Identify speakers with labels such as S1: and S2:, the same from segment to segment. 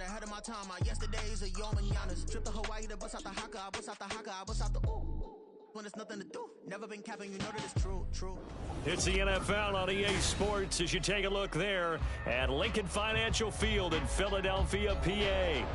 S1: ahead of my time. My yesterdays are your mananas. Trip to Hawaii to bust out the haka. I bust out the haka. I bust out the ooh. When there's nothing to do. Never been capping, you know that it's true, true.
S2: It's the NFL on EA Sports as you take a look there at Lincoln Financial Field in Philadelphia, PA.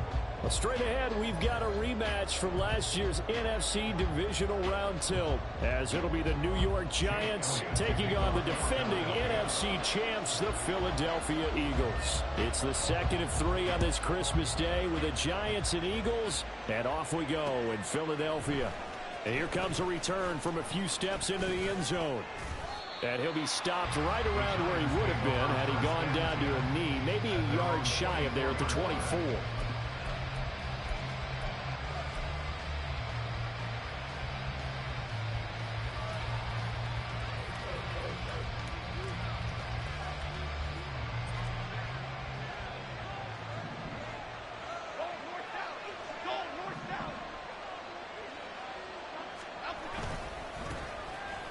S2: Well, straight ahead, we've got a rematch from last year's NFC Divisional Round tilt, as it'll be the New York Giants taking on the defending NFC champs, the Philadelphia Eagles. It's the second of three on this Christmas Day with the Giants and Eagles, and off we go in Philadelphia. And here comes a return from a few steps into the end zone. And he'll be stopped right around where he would have been had he gone down to a knee, maybe a yard shy of there at the 24.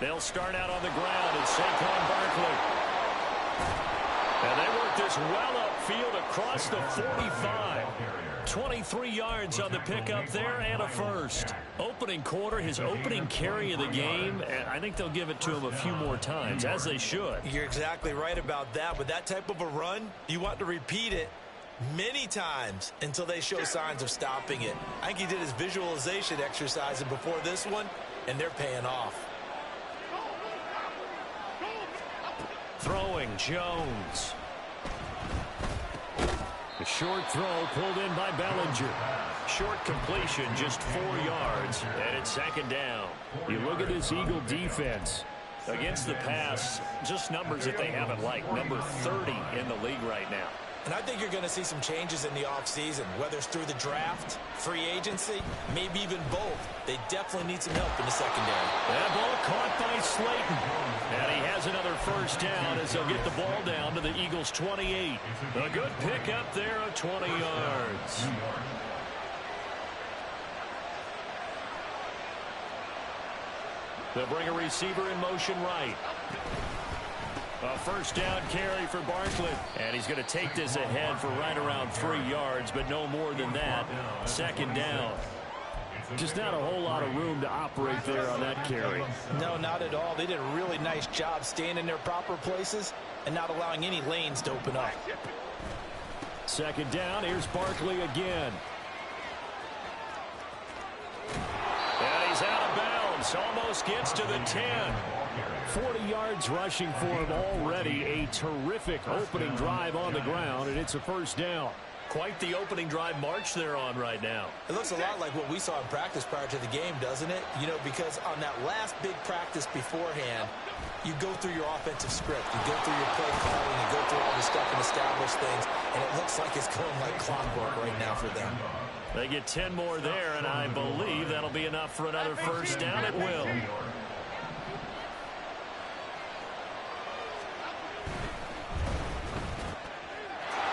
S2: They'll start out on the ground and Saquon Barkley. And they work this well upfield across the 45. 23 yards on the pickup there and a first. Opening quarter, his opening carry of the game, and I think they'll give it to him a few more times, as they should.
S3: You're exactly right about that. With that type of a run, you want to repeat it many times until they show signs of stopping it. I think he did his visualization exercise before this one, and they're paying off.
S2: Throwing Jones. The short throw pulled in by Bellinger. Short completion, just 4 yards, and it's second down. You look at this Eagle defense. Against the pass, just numbers that they haven't liked. Number 30 in the league right now.
S3: And I think you're going to see some changes in the offseason, whether it's through the draft, free agency, maybe even both. They definitely need some help in the secondary.
S2: That ball caught by Slayton. And he has another first down as they'll get the ball down to the Eagles' 28. A good pickup there of 20 yards. They'll bring a receiver in motion right. A first down carry for Barkley. And he's going to take this ahead for right around 3 yards, but no more than that. Second down. Just not a whole lot of room to operate there on that carry.
S3: No, not at all. They did a really nice job staying in their proper places and not allowing any lanes to open up.
S2: Second down. Here's Barkley again. And he's out of bounds. Almost gets to the 10. 40 yards rushing for him already. A terrific opening drive on the ground, and it's a first down. Quite the opening drive march they're on right now.
S3: It looks a lot like what we saw in practice prior to the game, doesn't it? You know, because on that last big practice beforehand, you go through your offensive script. You go through your play calling. You go through all the stuff and establish things, and it looks like it's going like clockwork right now for them.
S2: They get 10 more there, and I believe that'll be enough for another first down. It will.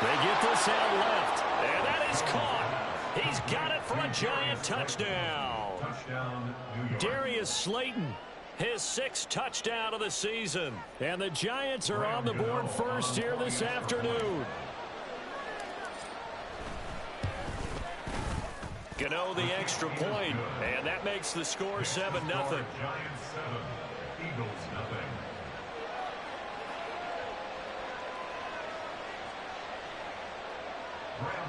S2: They get this out left, and that is caught. He's got it for a Giant touchdown. Darius Slayton, his 6th touchdown of the season. And the Giants are on the board first here this afternoon. Gano the extra point, and that makes the score 7-0.
S4: Giants 7, Eagles nothing.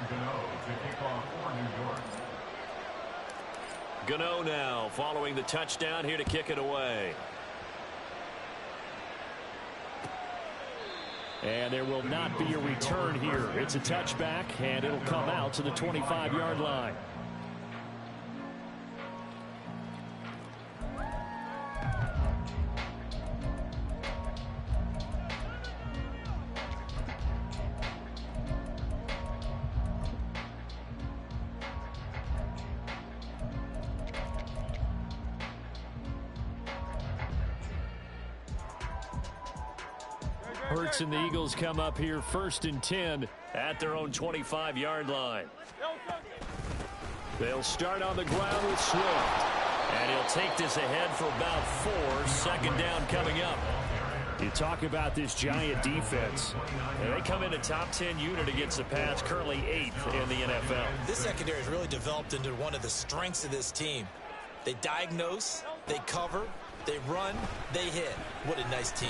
S4: Gano to kick off for New York.
S2: Gano now following the touchdown here to kick it away. And there will not be a return here. It's a touchback, and it'll come out to the 25-yard line. Hurts and the Eagles come up here 1st and 10 at their own 25-yard line. They'll start on the ground with Swift. And he'll take this ahead for about 4. Second down coming up. You talk about this Giant defense. And they come in a top 10 unit against the pass, currently 8th in the NFL.
S3: This secondary has really developed into one of the strengths of this team. They diagnose, they cover, they run, they hit. What a nice team.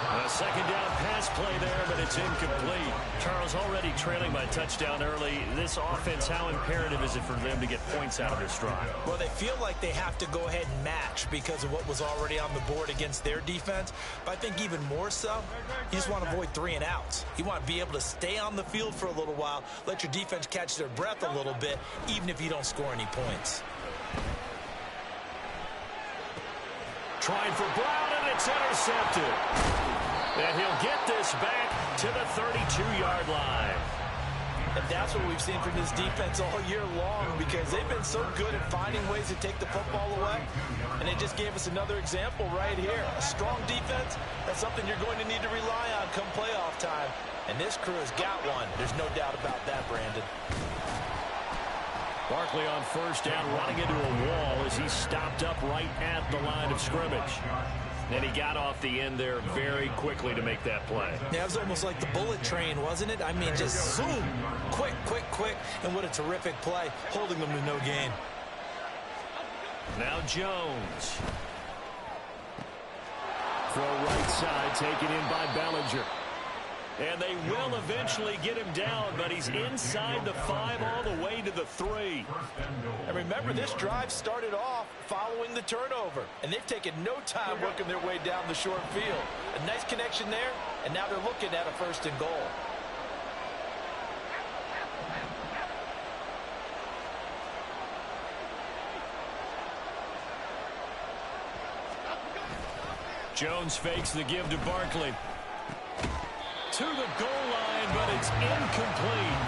S2: A second down pass play there, but it's incomplete. Charles, already trailing by touchdown early. This offense, how imperative is it for them to get points out of this drive?
S3: Well, they feel like they have to go ahead and match because of what was already on the board against their defense. But I think even more so, you just want to avoid 3 and outs. You want to be able to stay on the field for a little while, let your defense catch their breath a little bit, even if you don't score any points.
S2: Trying for Brown, and it's intercepted. And he'll get this back to the 32-yard line.
S3: And that's what we've seen from this defense all year long, because they've been so good at finding ways to take the football away. And they just gave us another example right here. A strong defense, that's something you're going to need to rely on come playoff time. And this crew has got one. There's no doubt about that, Brandon.
S2: Barkley on first down, running into a wall as he stopped up right at the line of scrimmage. And he got off the end there very quickly to make that play.
S3: Yeah, it was almost like the bullet train, wasn't it? I mean, just zoom, quick, quick, quick. And what a terrific play, holding them to no gain.
S2: Now Jones. Throw right side, taken in by Bellinger. And they will eventually get him down, but he's inside the 5 all the way to the 3.
S3: And remember, this drive started off following the turnover, and they've taken no time working their way down the short field. A nice connection there, and now they're looking at a 1st and goal.
S2: Jones fakes the give to Barkley. To the goal line, but it's incomplete.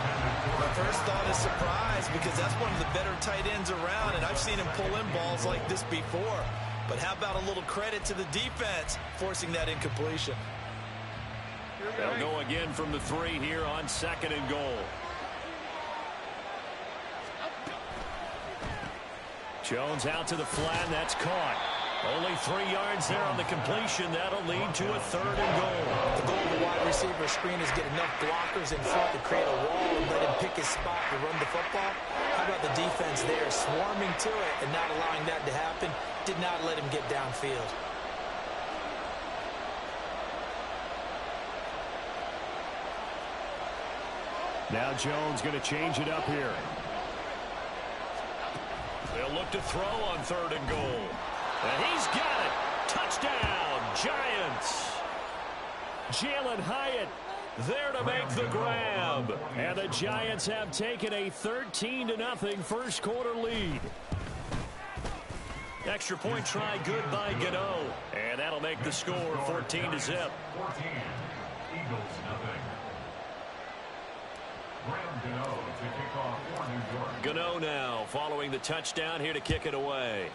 S3: My first thought is surprise, because that's one of the better tight ends around, and I've seen him pull in balls like this before. But how about a little credit to the defense forcing that incompletion?
S2: They'll go again from the 3 here on 2nd and goal. Jones out to the flat, and that's caught. Only 3 yards there on the completion. That'll lead to a 3rd and goal.
S3: The goal of the wide receiver screen is get enough blockers in front to create a wall and let him pick his spot to run the football. How about the defense there, swarming to it and not allowing that to happen? Did not let him get downfield.
S2: Now Jones going to change it up here. They'll look to throw on 3rd and goal. And he's got it. Touchdown, Giants. Jalen Hyatt there to make the grab. And the Giants have taken a 13-0 first quarter lead. Extra point try good by Gano. And that'll make the score 14-0.
S4: 14. Eagles nothing. Gano to kick off for New York.
S2: Gano now following the touchdown here to kick it away.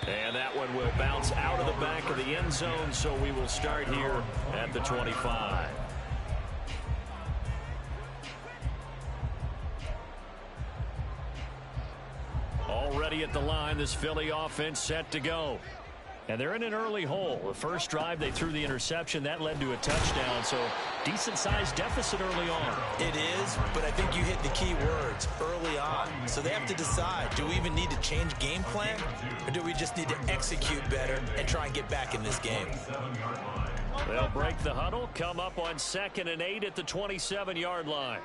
S2: And that one will bounce out of the back of the end zone, so we will start here at the 25. Already at the line, this Philly offense set to go. And they're in an early hole. The first drive, they threw the interception. That led to a touchdown, so decent-sized deficit early on.
S3: It is, but I think you hit the key words, early on. So they have to decide, do we even need to change game plan, or do we just need to execute better and try and get back in this game?
S2: They'll break the huddle, come up on 2nd and 8 at the 27-yard line.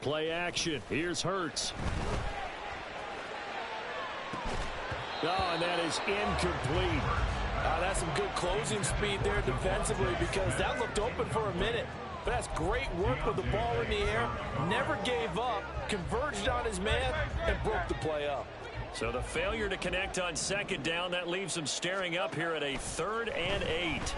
S2: Play action. Here's Hurts. Oh, and that is incomplete.
S5: That's some good closing speed there defensively, because that looked open for a minute. But that's great work with the ball in the air. Never gave up, converged on his man, and broke the play up.
S2: So the failure to connect on 2nd down, that leaves him staring up here at a 3rd and 8.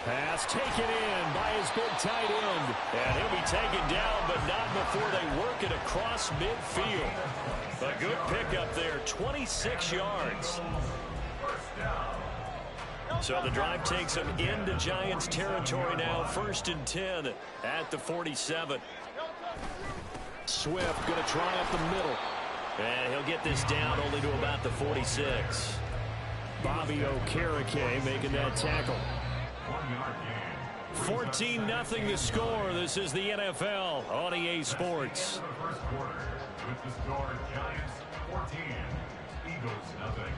S2: Pass taken in by his big tight end. And he'll be taken down, but not before they work it across midfield. A good pickup there, 26 yards. So the drive takes them into Giants territory now. 1st and 10 at the 47.
S5: Swift going to try up the middle.
S2: And he'll get this down only to about the 46.
S5: Bobby Okereke making that tackle.
S2: 14-0 the score. This is the NFL on EA Sports.
S4: First quarter with the score Giants 14, Eagles nothing.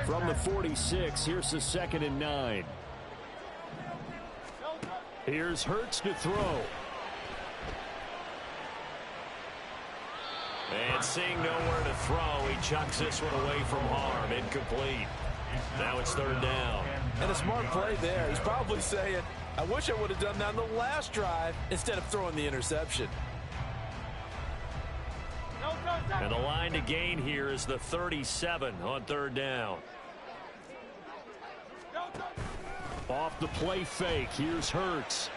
S5: From the 46, here's the 2nd and 9. Here's Hurts to throw.
S2: And seeing nowhere to throw, he chucks this one away from harm. Incomplete. Now it's 3rd down.
S5: And a smart play there. He's probably saying, I wish I would have done that on the last drive instead of throwing the interception.
S2: And the line to gain here is the 37 on 3rd down.
S5: Off the play fake, here's Hurts.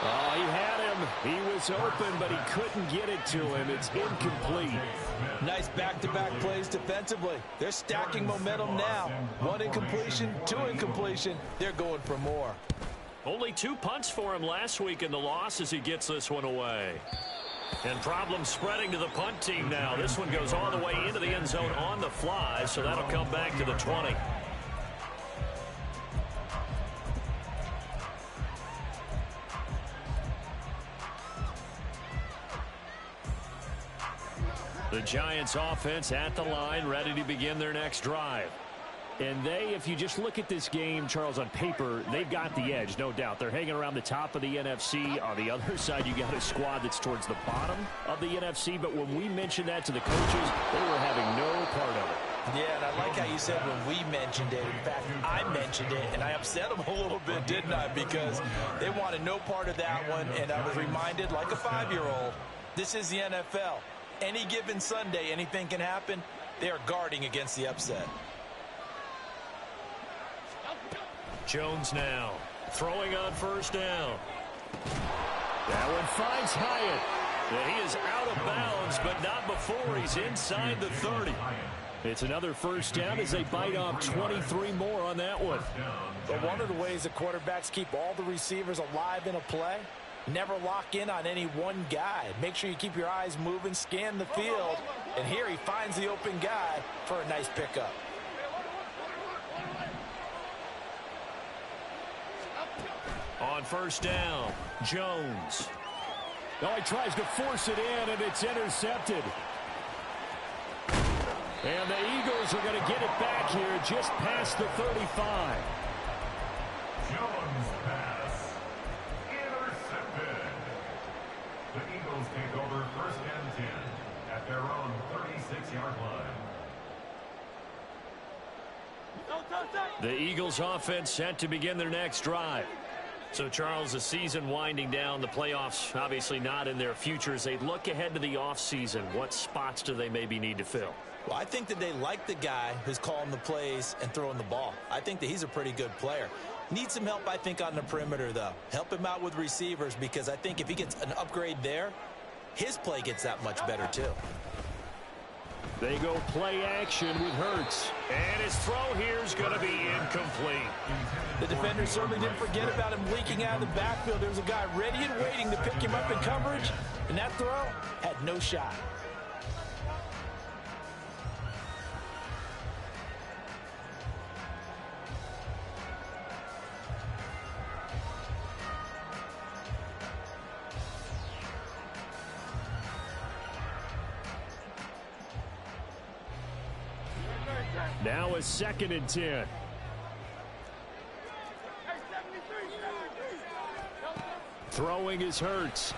S5: Oh, he had him. He was open, but he couldn't get it to him. It's incomplete.
S3: Nice back-to-back plays defensively. They're stacking momentum now. 1 incompletion, 2 incompletion. They're going for more.
S2: Only 2 punts for him last week in the loss as he gets this one away. And problems spreading to the punt team now. This one goes all the way into the end zone on the fly, so that'll come back to the 20. The Giants offense at the line, ready to begin their next drive.
S5: And they, if you just look at this game, Charles, on paper, they've got the edge, no doubt. They're hanging around the top of the NFC. On the other side, you got a squad that's towards the bottom of the NFC. But when we mentioned that to the coaches, they were having no part of it.
S3: Yeah, and I like how you said when we mentioned it. In fact, I mentioned it, and I upset them a little bit, didn't I? Because they wanted no part of that one, and I was reminded, like a 5-year-old, this is the NFL. Any given Sunday, anything can happen. They are guarding against the upset.
S2: Jones now throwing on 1st down.
S5: That one finds Hyatt.
S2: Yeah, he is out of bounds, but not before he's inside the 30.
S5: It's another 1st down as they bite off 23 more on that one.
S6: But one of the ways the quarterbacks keep all the receivers alive in a play, never lock in on any one guy. Make sure you keep your eyes moving, scan the field, and here he finds the open guy for a nice pickup.
S2: On 1st down, Jones.
S5: Oh, he tries to force it in, and it's intercepted. And the Eagles are going to get it back here just past the 35.
S4: Jones pass. Intercepted. The Eagles take over 1st and 10 at their own 36-yard line.
S2: The Eagles offense set to begin their next drive. So, Charles, the season winding down, the playoffs obviously not in their future. As they look ahead to the offseason, what spots do they maybe need to fill?
S3: Well, I think that they like the guy who's calling the plays and throwing the ball. I think that he's a pretty good player. Needs some help, I think, on the perimeter, though. Help him out with receivers, because I think if he gets an upgrade there, his play gets that much better, too.
S5: They go play action with Hurts.
S2: And his throw here is going to be incomplete.
S6: The defender certainly didn't forget about him leaking out of the backfield. There was a guy ready and waiting to pick him up in coverage, and that throw had no shot.
S5: Now a 2nd and 10. Throwing is Hurts.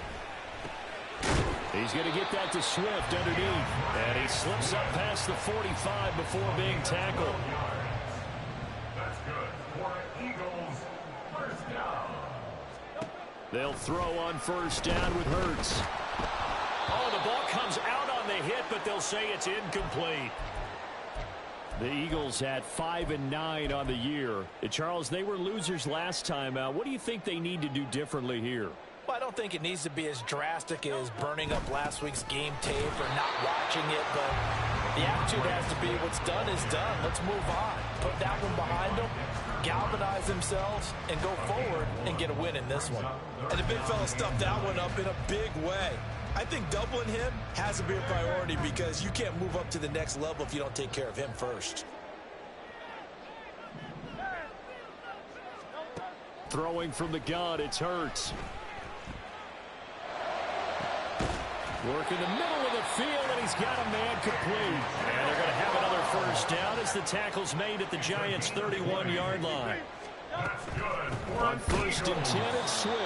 S5: He's going to get that to Swift underneath.
S2: And he slips up past the 45 before being tackled.
S4: That's good for Eagles. 1st down.
S5: They'll throw on 1st down with Hurts.
S2: Oh, the ball comes out on the hit, but they'll say it's incomplete. The Eagles at 5-9 on the year. Charles, they were losers last time out. What do you think they need to do differently here?
S6: Well, I don't think it needs to be as drastic as burning up last week's game tape or not watching it, but the attitude has to be what's done is done. Let's move on. Put that one behind them, galvanize themselves, and go forward and get a win in this one.
S3: And the big fella stuffed that one up in a big way. I think doubling him has to be a priority because you can't move up to the next level if you don't take care of him first.
S2: Throwing from the gun, it's Hurts. Work in the middle of the field, and he's got a man complete. And they're going to have another first down as the tackle's made at the Giants' 31-yard line. On 1st and 10, it's Swift.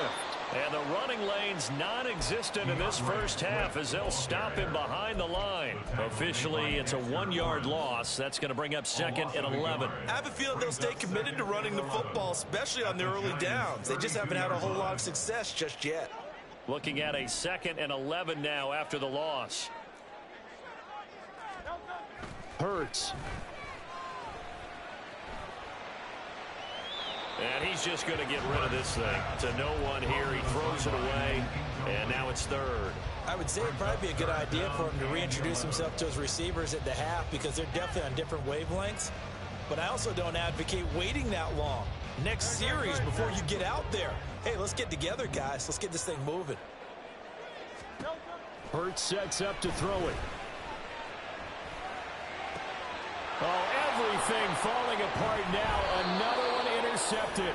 S2: And the running lane's non-existent in this first half as they'll stop him behind the line. Officially, it's a 1-yard loss. That's going to bring up 2nd and 11.
S3: I have a feeling they'll stay committed to running the football, especially on their early downs. They just haven't had a whole lot of success just yet.
S2: Looking at a 2nd and 11 now after the loss. Hurts. And he's just going to get rid of this thing. To no one here. He throws it away. And now it's 3rd.
S3: I would say it'd probably be a good idea for him to reintroduce himself to his receivers at the half because they're definitely on different wavelengths. But I also don't advocate waiting that long. Next series before you get out there. Hey, let's get together, guys. Let's get this thing moving.
S2: Hurts sets up to throw it. Oh, everything falling apart now. Another one intercepted.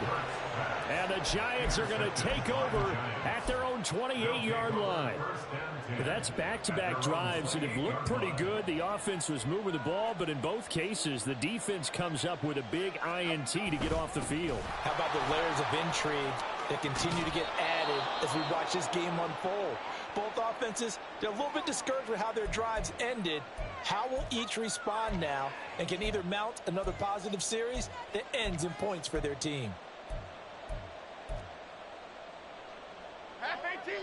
S2: And the Giants are going to take over at their own 28-yard line. That's back-to-back drives that have looked pretty good. The offense was moving the ball, but in both cases, the defense comes up with a big INT to get off the field.
S6: How about the layers of intrigue that continue to get added as we watch this game unfold? Both offenses, they're a little bit discouraged with how their drives ended. How will each respond now and can either mount another positive series that ends in points for their team?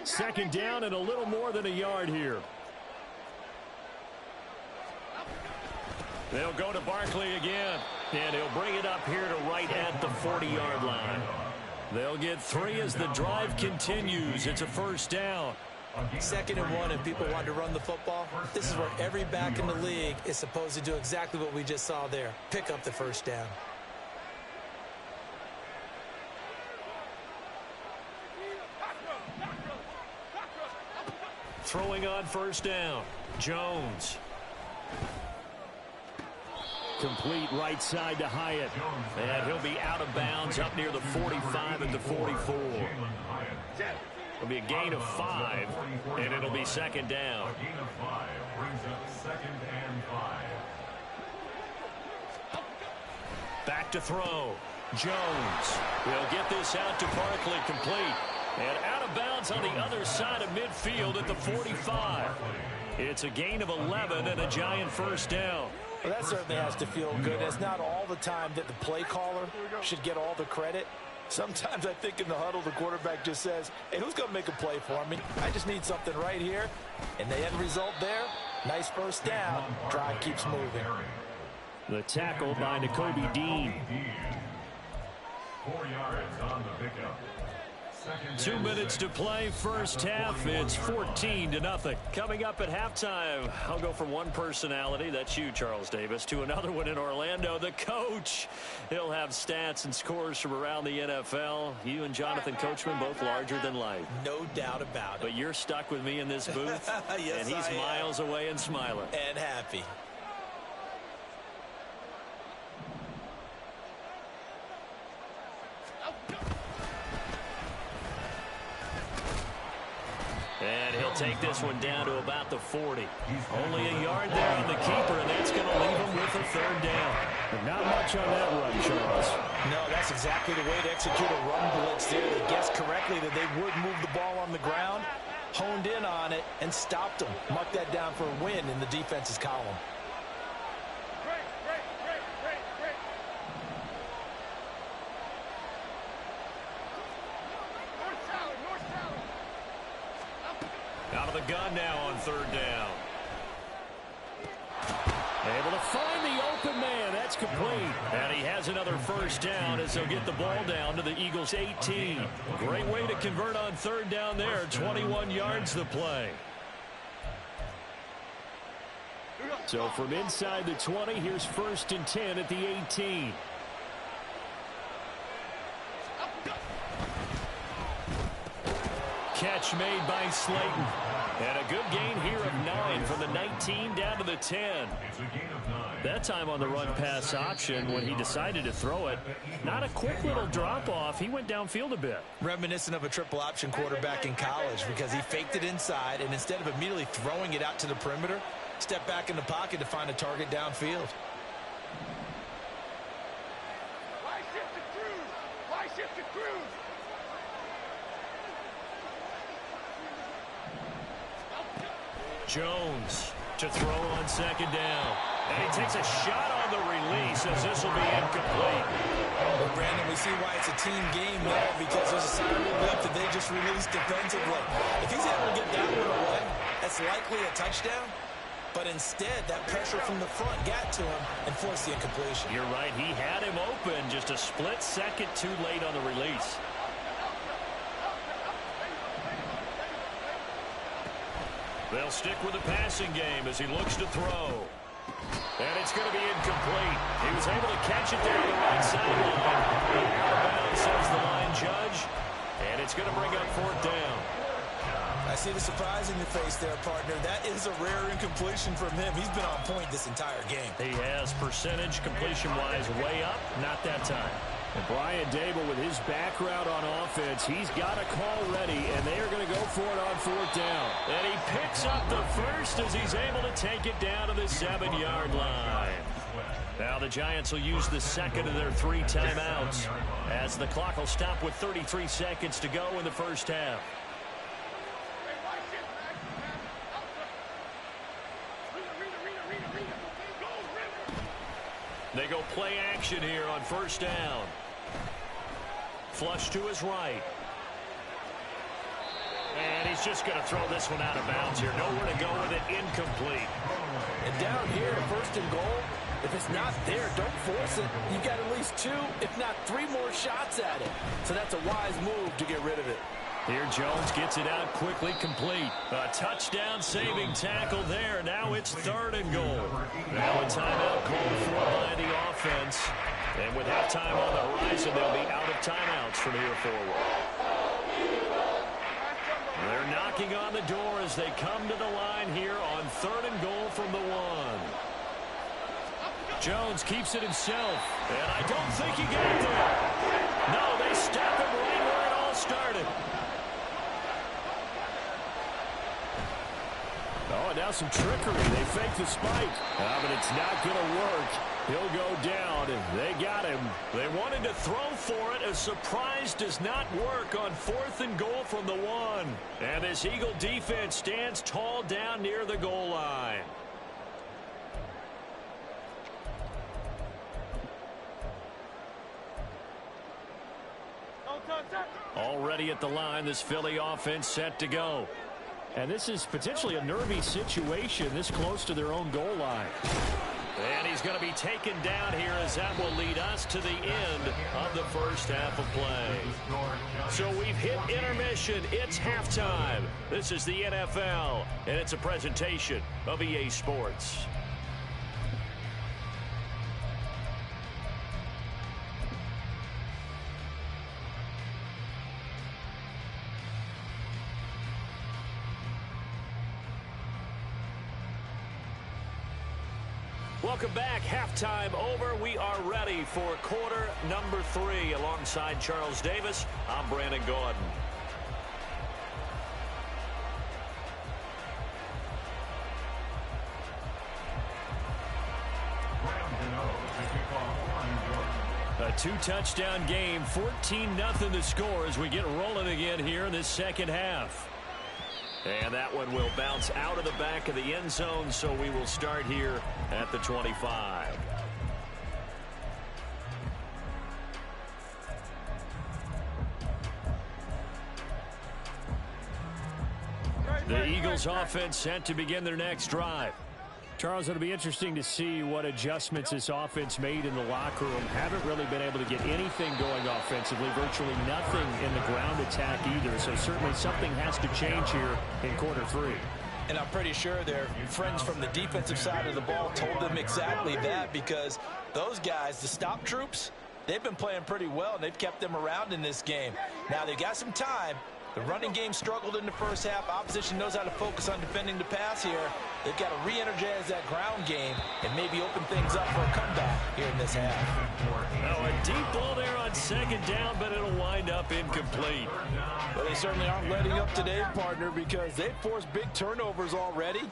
S2: 2nd down and a little more than a yard here. They'll go to Barkley again, and he'll bring it up here to right at the 40-yard line. They'll get 3 as the drive continues. It's a 1st down.
S3: 2nd and 1, and people want to run the football. This is where every back in the league is supposed to do exactly what we just saw there. Pick up the 1st down.
S2: Throwing on 1st down. Jones. Complete right side to Hyatt. And he'll be out of bounds up near the 45 at the 44. It'll be a gain of 5, and it'll be 2nd down.
S4: A gain of 5 brings up 2nd and 5.
S2: Back to throw. Jones will get this out to Barkley, complete. And out of bounds on the other side of midfield at the 45. It's a gain of 11 and a Giant 1st down.
S6: Well, that certainly has to feel good. It's not all the time that the play caller should get all the credit. Sometimes I think in the huddle, the quarterback just says, hey, who's going to make a play for me? I just need something right here. And the end result there, nice 1st down. Drive keeps moving.
S2: The tackle by Nakobe Dean.
S4: 4 yards on the pickup.
S2: 2 minutes to play, 1st half. It's 14-0. Coming up at halftime, I'll go from one personality, that's you, Charles Davis, to another one in Orlando, the coach. He'll have stats and scores from around the NFL. You and Jonathan Coachman, both larger than life.
S3: No doubt about it.
S2: But you're stuck with me in this booth,
S3: yes,
S2: and he's miles away and smiling.
S3: And happy.
S2: And he'll take this one down to about the 40. Only a yard there on the keeper, and that's going to leave him with a 3rd down. And not much on that run, Charles.
S6: No, that's exactly the way to execute a run blitz there. They guessed correctly that they would move the ball on the ground, honed in on it, and stopped them. Mark that down for a win in the defense's column.
S2: Out of the gun now on 3rd down. Able to find the open man, that's complete. And he has another first down as they'll get the ball down to the Eagles' 18. Great way to convert on third down there. 21 yards the play. So from inside the 20, here's 1st and 10 at the 18. Catch made by Slayton. And a good gain here of 9 from the 19 down to the 10. That time on the run-pass option when he decided to throw it. Not a quick little drop-off. He went downfield a bit.
S3: Reminiscent of a triple-option quarterback in college because he faked it inside, and instead of immediately throwing it out to the perimeter, stepped back in the pocket to find a target downfield.
S7: Why shift to cruise? Why shift to cruise?
S2: Jones to throw on 2nd down. And he takes a shot on the release as this will be incomplete.
S3: Well, Brandon, we see why it's a team game there because there's a silent blip that they just released defensively. If he's able to get that one away, that's likely a touchdown. But instead, that pressure from the front got to him and forced the incompletion.
S2: You're right. He had him open, just a split second too late on the release. They'll stick with the passing game as he looks to throw. And it's going to be incomplete. He was able to catch it there on the right sideline. Out of bounds, says the line judge. And it's going to bring up 4th down.
S3: I see the surprise in your face there, partner. That is a rare incompletion from him. He's been on point this entire game.
S2: He has percentage completion-wise way up. Not that time. And Brian Dable, with his background on offense, he's got a call ready, and they are going to go for it on 4th down. And he picks up the first as he's able to take it down to the 7-yard line. Now the Giants will use the second of their 3 timeouts as the clock will stop with 33 seconds to go in the first half. They go play action here on 1st down. Flush to his right. And he's just going to throw this one out of bounds here. Nowhere to go with it. Incomplete.
S5: And down here, 1st and goal, if it's not there, don't force it. You've got at least 2, if not 3 more shots at it. So that's a wise move to get rid of it.
S2: Here Jones gets it out quickly, complete. A touchdown-saving tackle there. Now it's 3rd and goal. Now a timeout called for by the offense. And with halftime on the horizon, they'll be out of timeouts from here forward. They're knocking on the door as they come to the line here on 3rd and goal from the 1. Jones keeps it himself, and I don't think he got there. No, they stop him right where it all started. Oh, and now some trickery. They fake the spike. But it's not going to work. He'll go down. They got him. They wanted to throw for it. A surprise does not work on 4th and goal from the 1. And this Eagle defense stands tall down near the goal line. Already at the line, this Philly offense set to go. And this is potentially a nervy situation this close to their own goal line. And he's going to be taken down here as that will lead us to the end of the first half of play. So we've hit intermission. It's halftime. This is the NFL, and it's a presentation of EA Sports. Welcome back. Halftime over. We are ready for quarter number 3. Alongside Charles Davis, I'm Brandon Gordon. A 2-touchdown game, 14-0 the score as we get rolling again here in this second half. And that one will bounce out of the back of the end zone, so we will start here at the 25. The Eagles offense set to begin their next drive. Charles, it'll be interesting to see what adjustments this offense made in the locker room. Haven't really been able to get anything going offensively, virtually nothing in the ground attack either. So certainly something has to change here in quarter 3.
S3: And I'm pretty sure their friends from the defensive side of the ball told them exactly that, because those guys, the stop troops, they've been playing pretty well, and they've kept them around in this game. Now, they've got some time. The running game struggled in the first half. Opposition knows how to focus on defending the pass here. They've got to re-energize that ground game and maybe open things up for a comeback here in this half.
S2: Oh, a deep ball there on second down, but it'll wind up incomplete.
S5: Well, they certainly aren't letting up today, partner, because they've forced big turnovers already.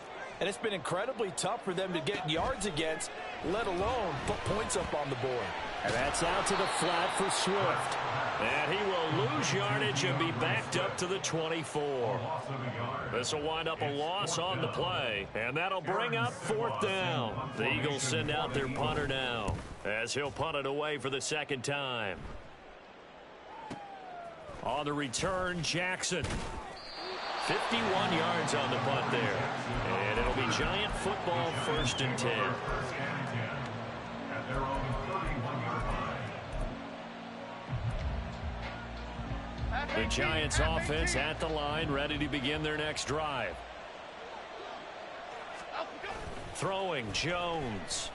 S5: And it's been incredibly tough for them to get yards against, let alone put points up on the board.
S2: And that's out to the flat for Swift. And he will lose yardage and be backed up to the 24. This will wind up a loss on the play, and that'll bring up 4th down. The Eagles send out their punter now, as he'll punt it away for the second time. On the return, Jackson. 51 yards on the punt there. And it'll be Giant football, 1st and 10.
S4: At their own 31-yard line.
S2: The Giants offense at the line, ready to begin their next drive. Throwing, Jones.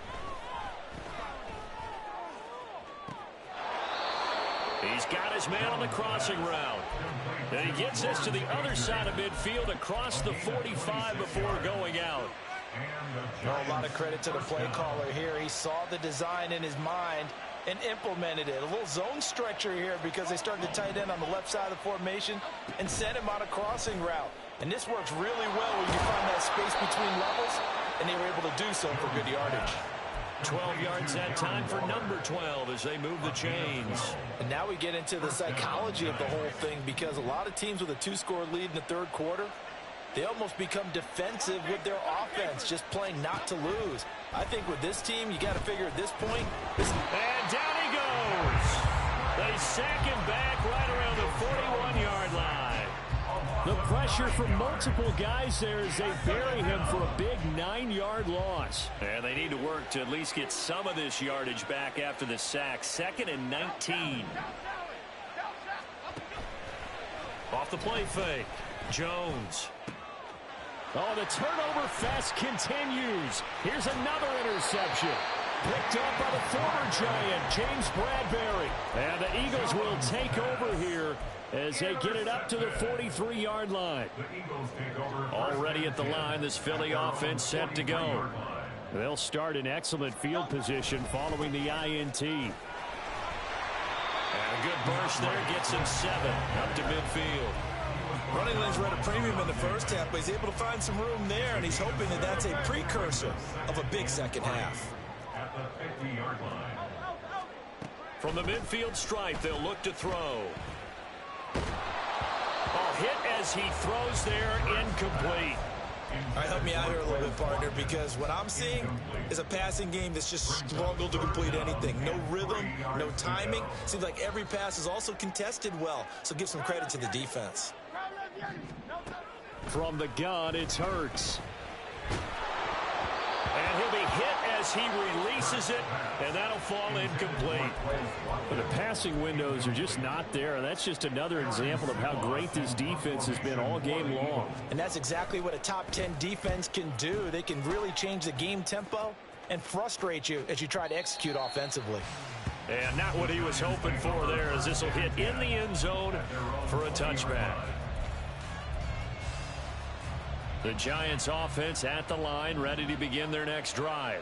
S2: He's got his man on the crossing route. And he gets this to the other side of midfield across the 45 before going out.
S3: A lot of credit to the play caller here. He saw the design in his mind and implemented it. A little zone stretcher here because they started to tight end on the left side of the formation and sent him on a crossing route. And this works really well when you find that space between levels, and they were able to do so for good yardage.
S2: 12 yards that time for number 12 as they move the chains.
S5: And now we get into the psychology of the whole thing, because a lot of teams with a 2-score lead in the 3rd quarter, they almost become defensive with their offense, just playing not to lose. I think with this team, you got to figure at this point.
S2: And down he goes. They sack him back right around the 41-yard line. The pressure from multiple guys there as they bury him for a big 9-yard loss. And they need to work to at least get some of this yardage back after the sack. 2nd and 19. Off the play fake. Jones. Oh, the turnover fest continues. Here's another interception. Picked up by the former Giant, James Bradbury. And the Eagles will take over here as they get it up to the 43-yard line. Already at the line, this Philly offense set to go. They'll start in excellent field position following the INT. And a good burst there gets him 7 up to midfield.
S3: Running lanes were at a premium in the first half, but he's able to find some room there, and he's hoping that that's a precursor of a big second half.
S4: At the 50-yard line.
S2: From the midfield stripe, they'll look to throw. Oh, hit as he throws there, incomplete.
S3: All right, help me out here a little bit, partner, because what I'm seeing is a passing game that's just struggled to complete anything. No rhythm, no timing. Seems like every pass is also contested well, so give some credit to the defense.
S2: From the gun, it's Hurts. And he'll be hit as he releases it, and that'll fall incomplete. But the passing windows are just not there, and that's just another example of how great this defense has been all game long.
S3: And that's exactly what a top 10 defense can do. They can really change the game tempo and frustrate you as you try to execute offensively.
S2: And not what he was hoping for there, as this will hit in the end zone for a touchback. The Giants offense at the line, ready to begin their next drive.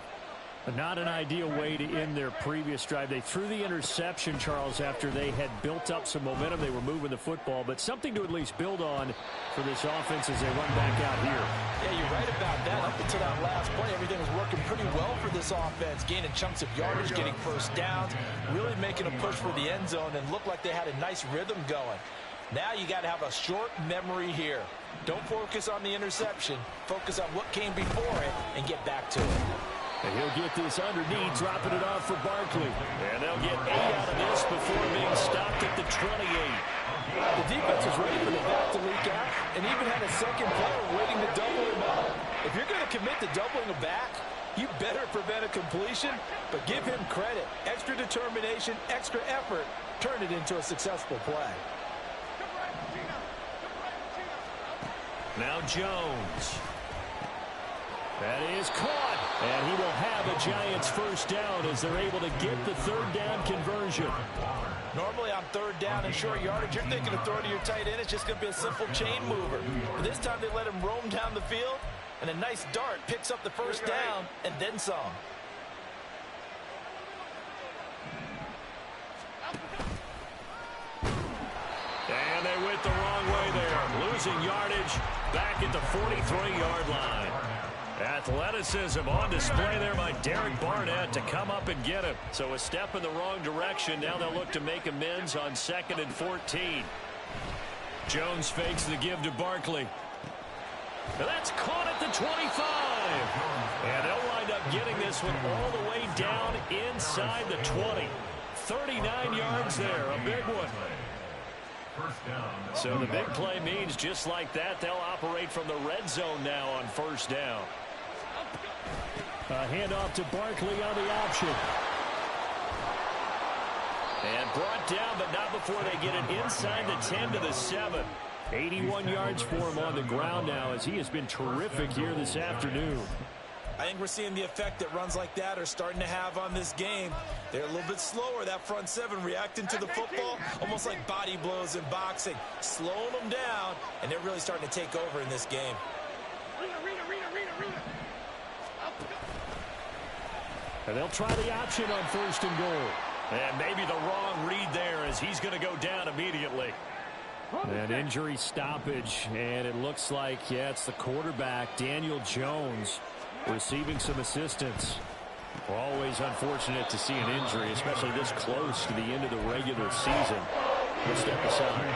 S2: But not an ideal way to end their previous drive. They threw the interception, Charles, after they had built up some momentum. They were moving the football, but something to at least build on for this offense as they run back out here.
S3: Yeah, you're right about that. Up until that last play, everything was working pretty well for this offense, gaining chunks of yardage, getting first downs, really making a push for the end zone, and looked like they had a nice rhythm going. Now you got to have a short memory here. Don't focus on the interception. Focus on what came before it and get back to it.
S2: And he'll get this underneath, dropping it off for Barkley. And they'll get 8 out of this before being stopped at the 28.
S5: The defense was ready for the back to leak out and even had a second player waiting to double him up. If you're going to commit to doubling a back, you better prevent a completion, but give him credit. Extra determination, extra effort, turn it into a successful play.
S2: Now Jones. That is caught. And he will have a Giants first down as they're able to get the third down conversion.
S5: Normally on third down and short yardage, you're thinking of throwing to your tight end. It's just going to be a simple chain mover. But this time they let him roam down the field, and a nice dart picks up the first down and then some.
S2: And they went the wrong way there. Losing yardage back at the 43-yard line. Athleticism on display there by Derek Barnett to come up and get him. So a step in the wrong direction. Now they'll look to make amends on 2nd and 14. Jones fakes the give to Barkley. That's caught at the 25. And they'll wind up getting this one all the way down inside the 20. 39 yards there, a big one. So the big play means just like that, they'll operate from the red zone now on first down. A handoff to Barkley on the option. And brought down, but not before they get it inside the 10 to the 7. 81 yards for him on the ground now as he has been terrific here this afternoon.
S3: I think we're seeing the effect that runs like that are starting to have on this game. They're a little bit slower, that front seven, reacting to the football, almost like body blows in boxing, slowing them down, and they're really starting to take over in this game.
S2: And they'll try the option on 1st and goal. And maybe the wrong read there as he's going to go down immediately. An injury stoppage, and it looks like, yeah, it's the quarterback, Daniel Jones, receiving some assistance. Always unfortunate to see an injury, especially this close to the end of the regular season. We'll step aside.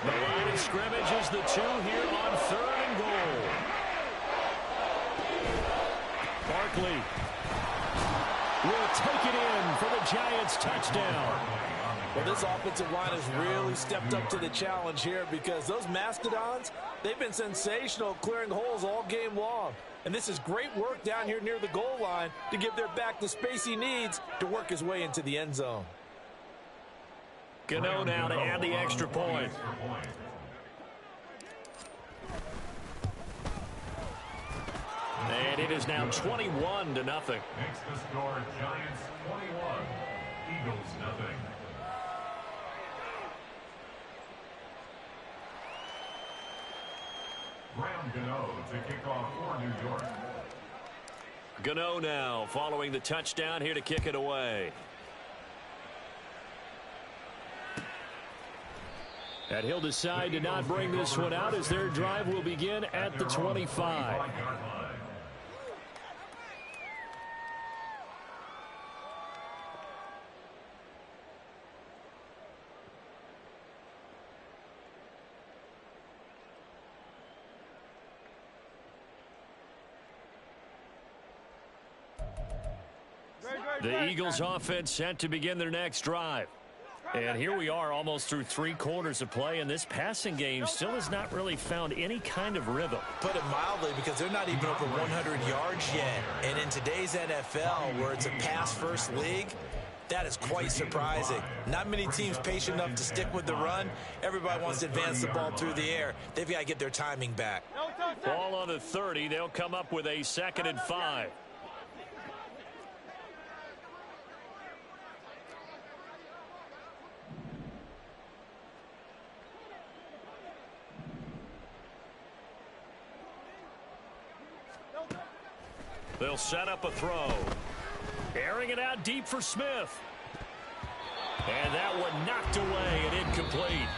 S2: The line of scrimmage is the 2 here on 3rd and goal. Barkley will take it in for the Giants touchdown.
S5: Well, this offensive line has really stepped up to the challenge here because those Mastodons, they've been sensational clearing holes all game long. And this is great work down here near the goal line to give their back the space he needs to work his way into the end zone.
S2: Gano now to add the extra point. And it is now 21-0.
S4: Makes the score Giants 21, Eagles nothing. Graham Gano to kick off for New York.
S2: Gano now following the touchdown here to kick it away. And he'll decide to not bring this one out as their drive will begin at the 25. The Eagles offense set to begin their next drive. And here we are almost through 3 quarters of play, and this passing game still has not really found any kind of rhythm.
S3: Put it mildly, because they're not even over 100 yards yet. And in today's NFL, where it's a pass-first league, that is quite surprising. Not many teams patient enough to stick with the run. Everybody wants to advance the ball through the air. They've got to get their timing back.
S2: Ball on the 30. They'll come up with a 2nd and 5. They'll set up a throw. Airing it out deep for Smith. And that one knocked away and incomplete.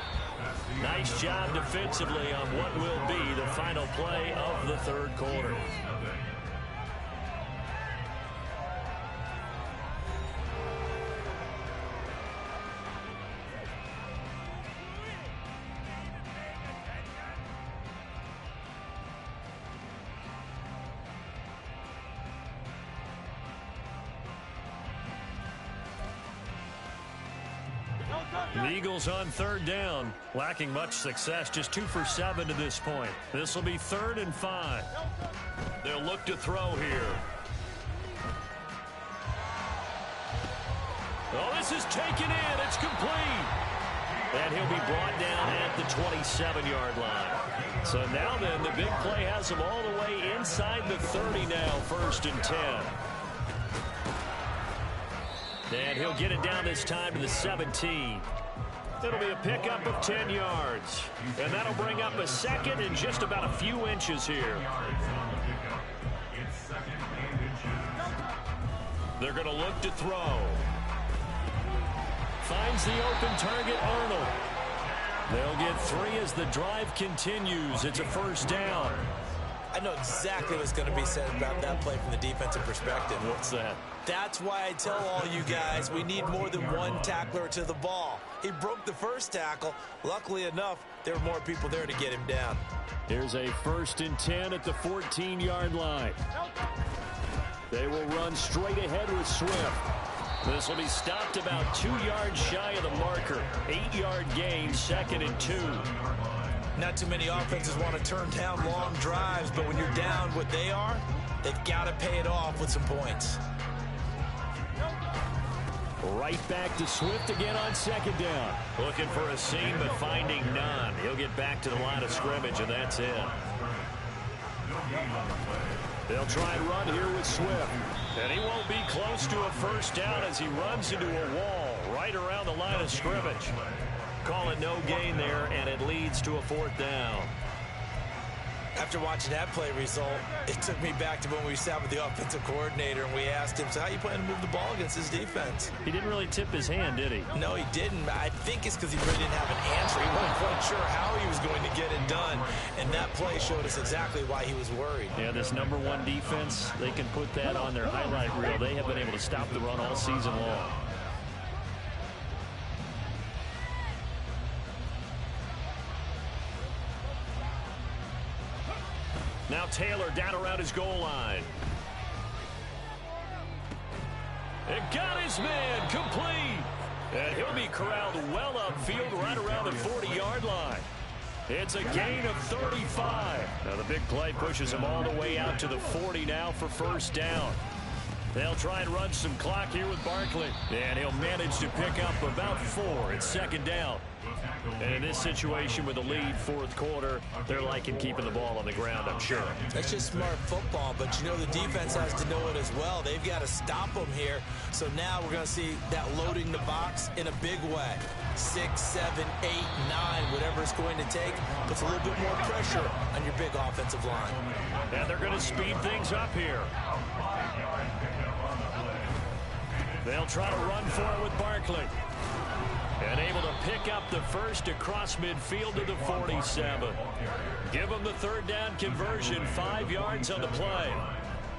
S2: Nice job defensively on what will be the final play of the 3rd quarter. The Eagles on 3rd down, lacking much success, just 2 for 7 to this point. This will be 3rd and 5. They'll look to throw here. Oh, this is taken in. It's complete. And he'll be brought down at the 27-yard line. So now then, the big play has him all the way inside the 30 now, 1st and 10. And he'll get it down this time to the 17. It'll be a pickup of 10 yards. And that'll bring up a second and just about a few inches here. They're going to look to throw. Finds the open target, Arnold. They'll get 3 as the drive continues. It's a 1st down.
S3: I know exactly what's going to be said about that play from the defensive perspective.
S2: What's that?
S3: That's why I tell all you guys we need more than one tackler to the ball. He broke the first tackle. Luckily enough, there were more people there to get him down.
S2: Here's a 1st and 10 at the 14-yard line. They will run straight ahead with Swift. This will be stopped about 2 yards shy of the marker. 8-yard gain, 2nd and 2.
S3: Not too many offenses want to turn down long drives, but when you're down what they are, they've got to pay it off with some points.
S2: Right back to Swift again on 2nd down. Looking for a seam, but finding none. He'll get back to the line of scrimmage, and that's it. They'll try and run here with Swift. And he won't be close to a 1st down as he runs into a wall right around the line of scrimmage. Call it no gain there, and it leads to a 4th down.
S3: After watching that play result, it took me back to when we sat with the offensive coordinator and we asked him, so how you plan to move the ball against his defense?
S2: He didn't really tip his hand, did he?
S3: No, he didn't. I think it's because he really didn't have an answer. He wasn't quite sure how he was going to get it done, and that play showed us exactly why he was worried.
S2: Yeah, this #1 defense, they can put that on their highlight reel. They have been able to stop the run all season long. Now Taylor down around his goal line. It got his man complete. And he'll be corralled well upfield right around the 40-yard line. It's a gain of 35. Now the big play pushes him all the way out to the 40 now for 1st down. They'll try and run some clock here with Barkley. And he'll manage to pick up about 4. It's 2nd down. And in this situation with a lead 4th quarter, they're liking keeping the ball on the ground, I'm sure.
S3: That's just smart football, but you know the defense has to know it as well. They've got to stop them here. So now we're going to see that loading the box in a big way. 6, 7, 8, 9, whatever it's going to take, puts a little bit more pressure on your big offensive line.
S2: And they're going to speed things up here. They'll try to run for it with Barkley. And able to pick up the 1st across midfield to the 47. Give them the 3rd down conversion, 5 yards on the play.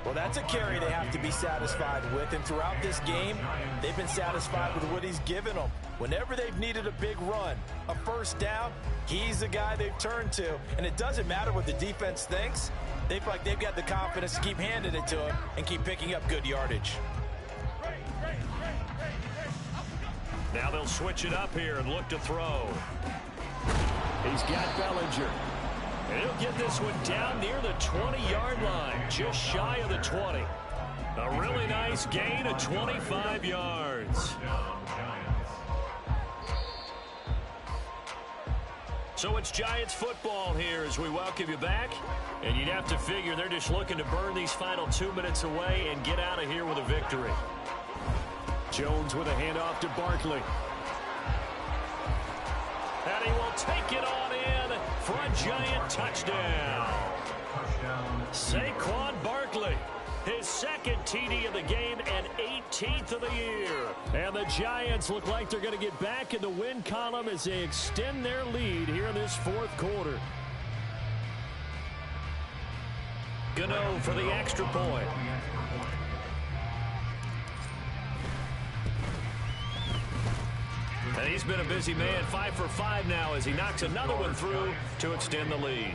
S6: Well, that's a carry they have to be satisfied with. And throughout this game, they've been satisfied with what he's given them. Whenever they've needed a big run, a 1st down, he's the guy they've turned to. And it doesn't matter what the defense thinks. They feel like they've got the confidence to keep handing it to him and keep picking up good yardage.
S2: Now they'll switch it up here and look to throw. He's got Bellinger. And he'll get this one down near the 20-yard line, just shy of the 20. A really nice gain of 25 yards. So it's Giants football here as we welcome you back. And you'd have to figure they're just looking to burn these final 2 minutes away and get out of here with a victory. Jones with a handoff to Barkley. And he will take it on in for a Giant touchdown. Saquon Barkley, his 2nd TD of the game and 18th of the year. And the Giants look like they're going to get back in the win column as they extend their lead here in this 4th quarter. Gano for the extra point. And he's been a busy man, 5 for 5 now as he knocks another one through to extend the lead.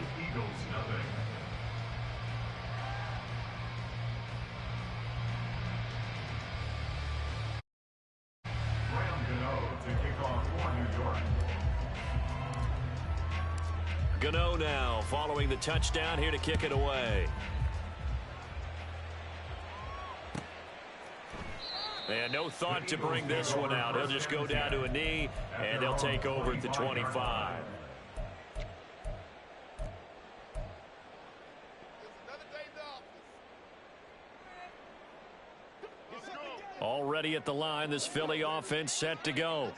S2: Gano now following the touchdown here to kick it away. And no thought to bring this one out. He'll just go down to a knee, and they'll take over at the 25. Already at the line, this Philly offense set to go.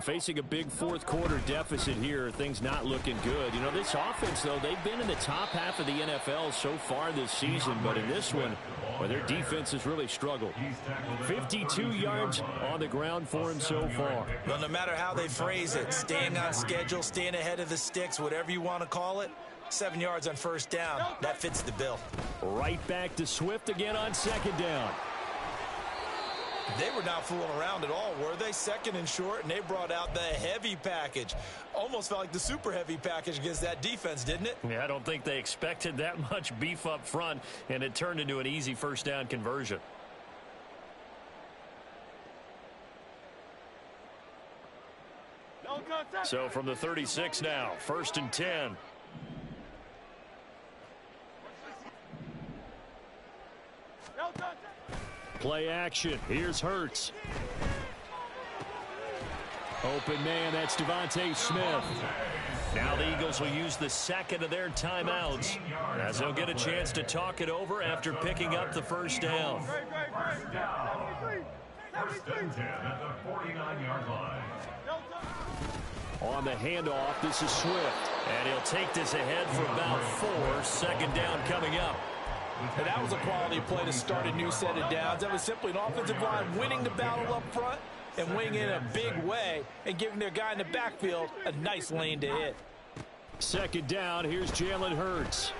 S2: Facing a big fourth quarter deficit here, things not looking good. You know, this offense, though, they've been in the top half of the NFL so far this season, but in this one, well, their defense has really struggled. 52 yards on the ground for him so far.
S3: Well, no matter how they phrase it, staying on schedule, staying ahead of the sticks, whatever you want to call it, 7 yards on first down, that fits the bill.
S2: Right back to Swift again on second down.
S3: They were not fooling around at all, were they? Second and short, and they brought out the heavy package. Almost felt like the super heavy package against that defense, didn't it?
S2: Yeah, I don't think they expected that much beef up front, and it turned into an easy first down conversion. So from the 36 now, 1st and 10. Play action. Here's Hurts. Open man, that's Devontae Smith. Now the Eagles will use the second of their timeouts as they'll get a chance to talk it over after picking up the first down.
S4: First and 10 at the 49-yard line.
S2: On the handoff, this is Swift. And he'll take this ahead for about 4. Second down coming up.
S5: And that was a quality play to start a new set of downs. That was simply an offensive line winning the battle up front and winning in a big way and giving their guy in the backfield a nice lane to hit.
S2: Second down, here's Jalen Hurts.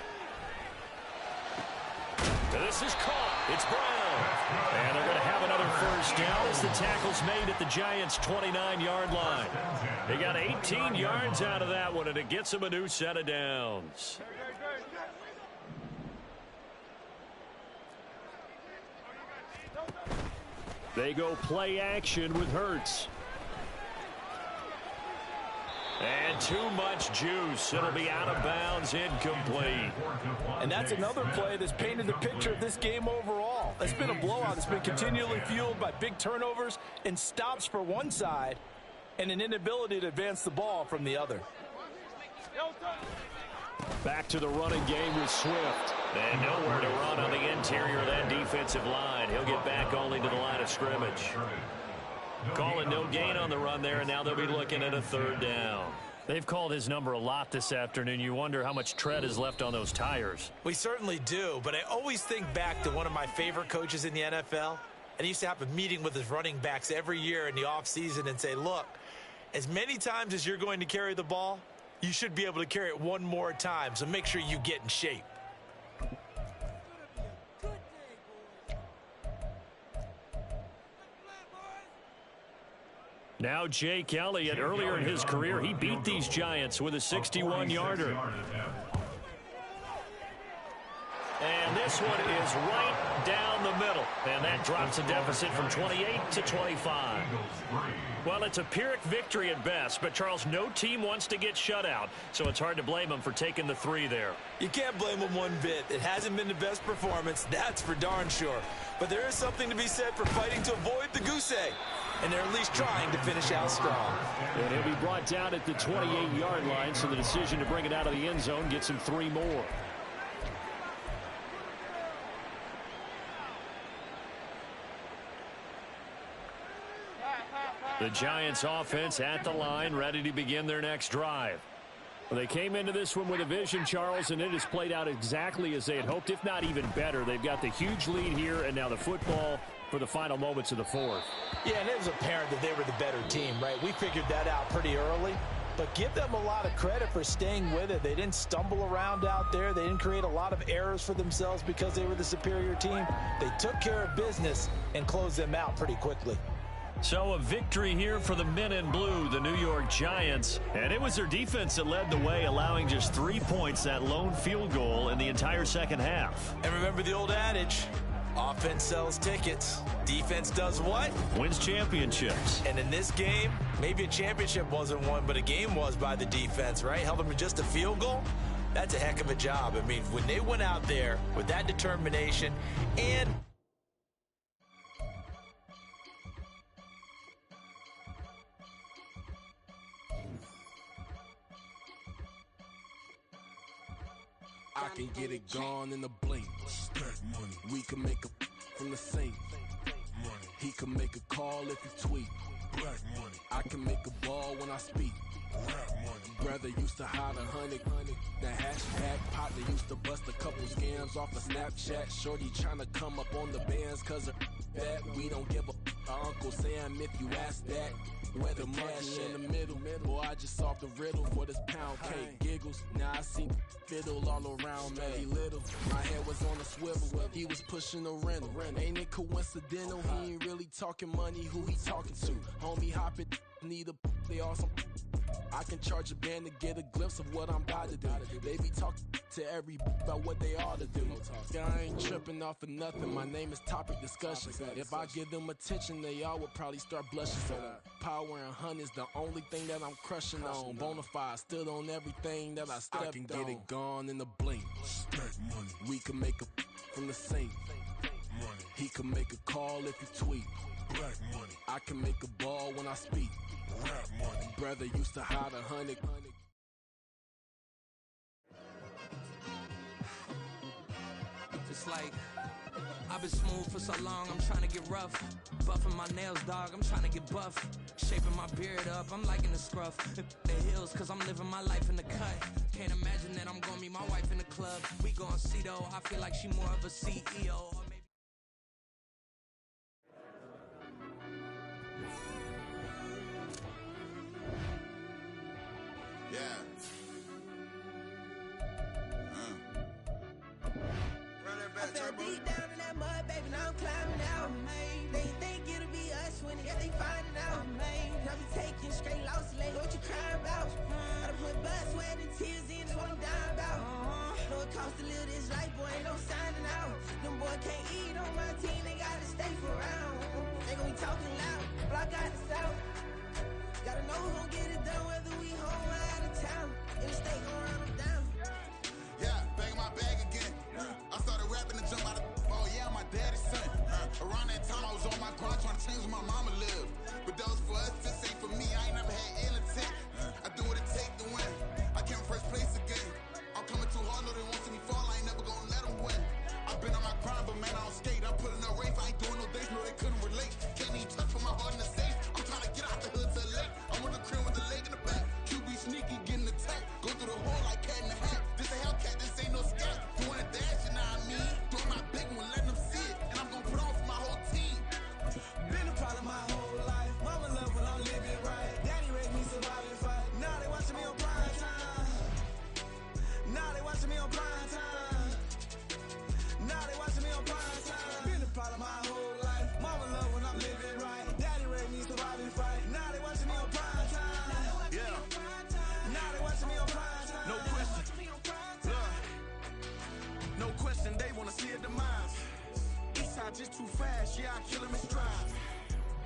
S2: This is caught. It's Brown. And they're going to have another first down as the tackle's made at the Giants' 29-yard line. They got 18 yards out of that one, and it gets them a new set of downs. They go play action with Hurts. And too much juice. It'll be out of bounds, incomplete.
S5: And that's another play that's painted the picture of this game overall. It's been a blowout. It's been continually fueled by big turnovers and stops for one side and an inability to advance the ball from the other.
S2: Back to the running game with Swift. And nowhere to run on the interior of that defensive line. He'll get back only to the line of scrimmage. Calling no gain on the run there, and now they'll be looking at a third down. They've called his number a lot this afternoon. You wonder how much tread is left on those tires.
S3: We certainly do, but I always think back to one of my favorite coaches in the NFL. And he used to have a meeting with his running backs every year in the offseason and say, look, as many times as you're going to carry the ball, you should be able to carry it one more time, so make sure you get in shape.
S2: Now Jake Elliott, earlier in his career, he beat these Giants with a 61-yarder. And this one is right down the middle. And that drops a deficit from 28 to 25. Well, it's a Pyrrhic victory at best, but, Charles, no team wants to get shut out, so it's hard to blame them for taking the 3 there.
S3: You can't blame them one bit. It hasn't been the best performance, that's for darn sure. But there is something to be said for fighting to avoid the goose egg. And they're at least trying to finish out strong.
S2: And he'll be brought down at the 28-yard line, so the decision to bring it out of the end zone gets him 3 more. The Giants offense at the line, ready to begin their next drive. Well, they came into this one with a vision, Charles, and it has played out exactly as they had hoped, if not even better. They've got the huge lead here, and now the football for the final moments of the fourth.
S5: Yeah, and it was apparent that they were the better team, right? We figured that out pretty early, but give them a lot of credit for staying with it. They didn't stumble around out there. They didn't create a lot of errors for themselves because they were the superior team. They took care of business and closed them out pretty quickly.
S2: So a victory here for the men in blue, the New York Giants. And it was their defense that led the way, allowing just 3 points, that lone field goal in the entire second half.
S3: And remember the old adage, offense sells tickets. Defense does what?
S2: Wins championships.
S3: And in this game, maybe a championship wasn't won, but a game was by the defense, right? Held them to just a field goal. That's a heck of a job. I mean, when they went out there with that determination and
S8: I can get it gone in a blink. Stack money. We can make a from the sink. Money. He can make a call if he tweet. Black money. I can make a ball when I speak. Rap money. Brother used to hide 100. The hashtag partner used to bust a couple scams off of Snapchat. Shorty tryna come up on the bands cause of that. We don't give a Uncle Sam if you ask that. Where the money in the middle. Boy, I just solved the riddle for this pound cake. Giggles, now I see fiddle all around me. He little, my head was on a swivel. He was pushing a rental. Ain't it coincidental? He ain't really talking money. Who he talking to? Homie hopping, need a they awesome. I can charge a band to get a glimpse of what I'm about to do. They be talking to every about what they ought to do. I ain't tripping off of nothing. My name is Topic Discussion. If I give them attention, they all would probably start blushing. So power and hunt is the only thing that I'm crushing on. Bonafide stood on everything that I stepped on. I can get it gone in a blink. Stack money. We can make a from the sink. Money. He can make a call if he tweet. Black money. I can make a ball when I speak. Rap money. Brother used to hide 100.
S9: It's like I've been smooth for so long, I'm trying to get rough. Buffing my nails, dog, I'm trying to get buff. Shaping my beard up, I'm liking the scruff. The hills, cause I'm living my life in the cut. Can't imagine that I'm gonna meet my wife in the club. We gon' see though, I feel like she more of a CEO. Or maybe
S10: yeah.
S11: I fell deep down in that mud, baby, now I'm climbing out. They think it'll be us when they find it out. I be taking straight losses, like what you crying about? I done put blood, sweat, and tears in, is what I'm dying about. Know it costs to live this life, boy, ain't no signing out. Them boy can't eat on my team, they gotta stay for round. They gon' be talking loud, but I got the south. Gotta know who gon' get it done, whether we home or out of town. In the state gon' run them down.
S10: Yeah, bang my bag again. I started rapping to jump out of, oh yeah, my daddy's son. Around that time I was on my grind trying to change where my mama lived. But that was for us, this ain't for me, I ain't never had ill intent. I do what it take to win. I came first place again. I'm coming too hard, no they won't see me fall, I ain't never gonna let them win. I've been on my grind, but man I don't skate. I'm putting up race, I ain't doing no days, no they couldn't relate. Can't even touch for my heart in the safe. I'm trying to get out the hood to the lake. I'm with the crib with the leg in the back. QB sneaky, getting attacked. Go through the hole like cat in the hat. This a Hellcat, this ain't no scat. Doing a dash, you know what I mean? Doing my big one, letting them see it. And I'm gonna put on for my whole team.
S11: Been a problem my whole life. Mama love when I'm living right. Daddy raised me survive and fight. Now they watching me on prime time. Now they watching me on prime time. Now they watching me on prime time. Been a problem my whole life. Mama love when I'm living right. Daddy raised me survive and fight. Now they watching me on prime time.
S10: Yeah.
S11: Now they watching me on prime time.
S10: No question. Look. No question, they wanna see a demise. Eastside just too fast, yeah, I kill him in stride.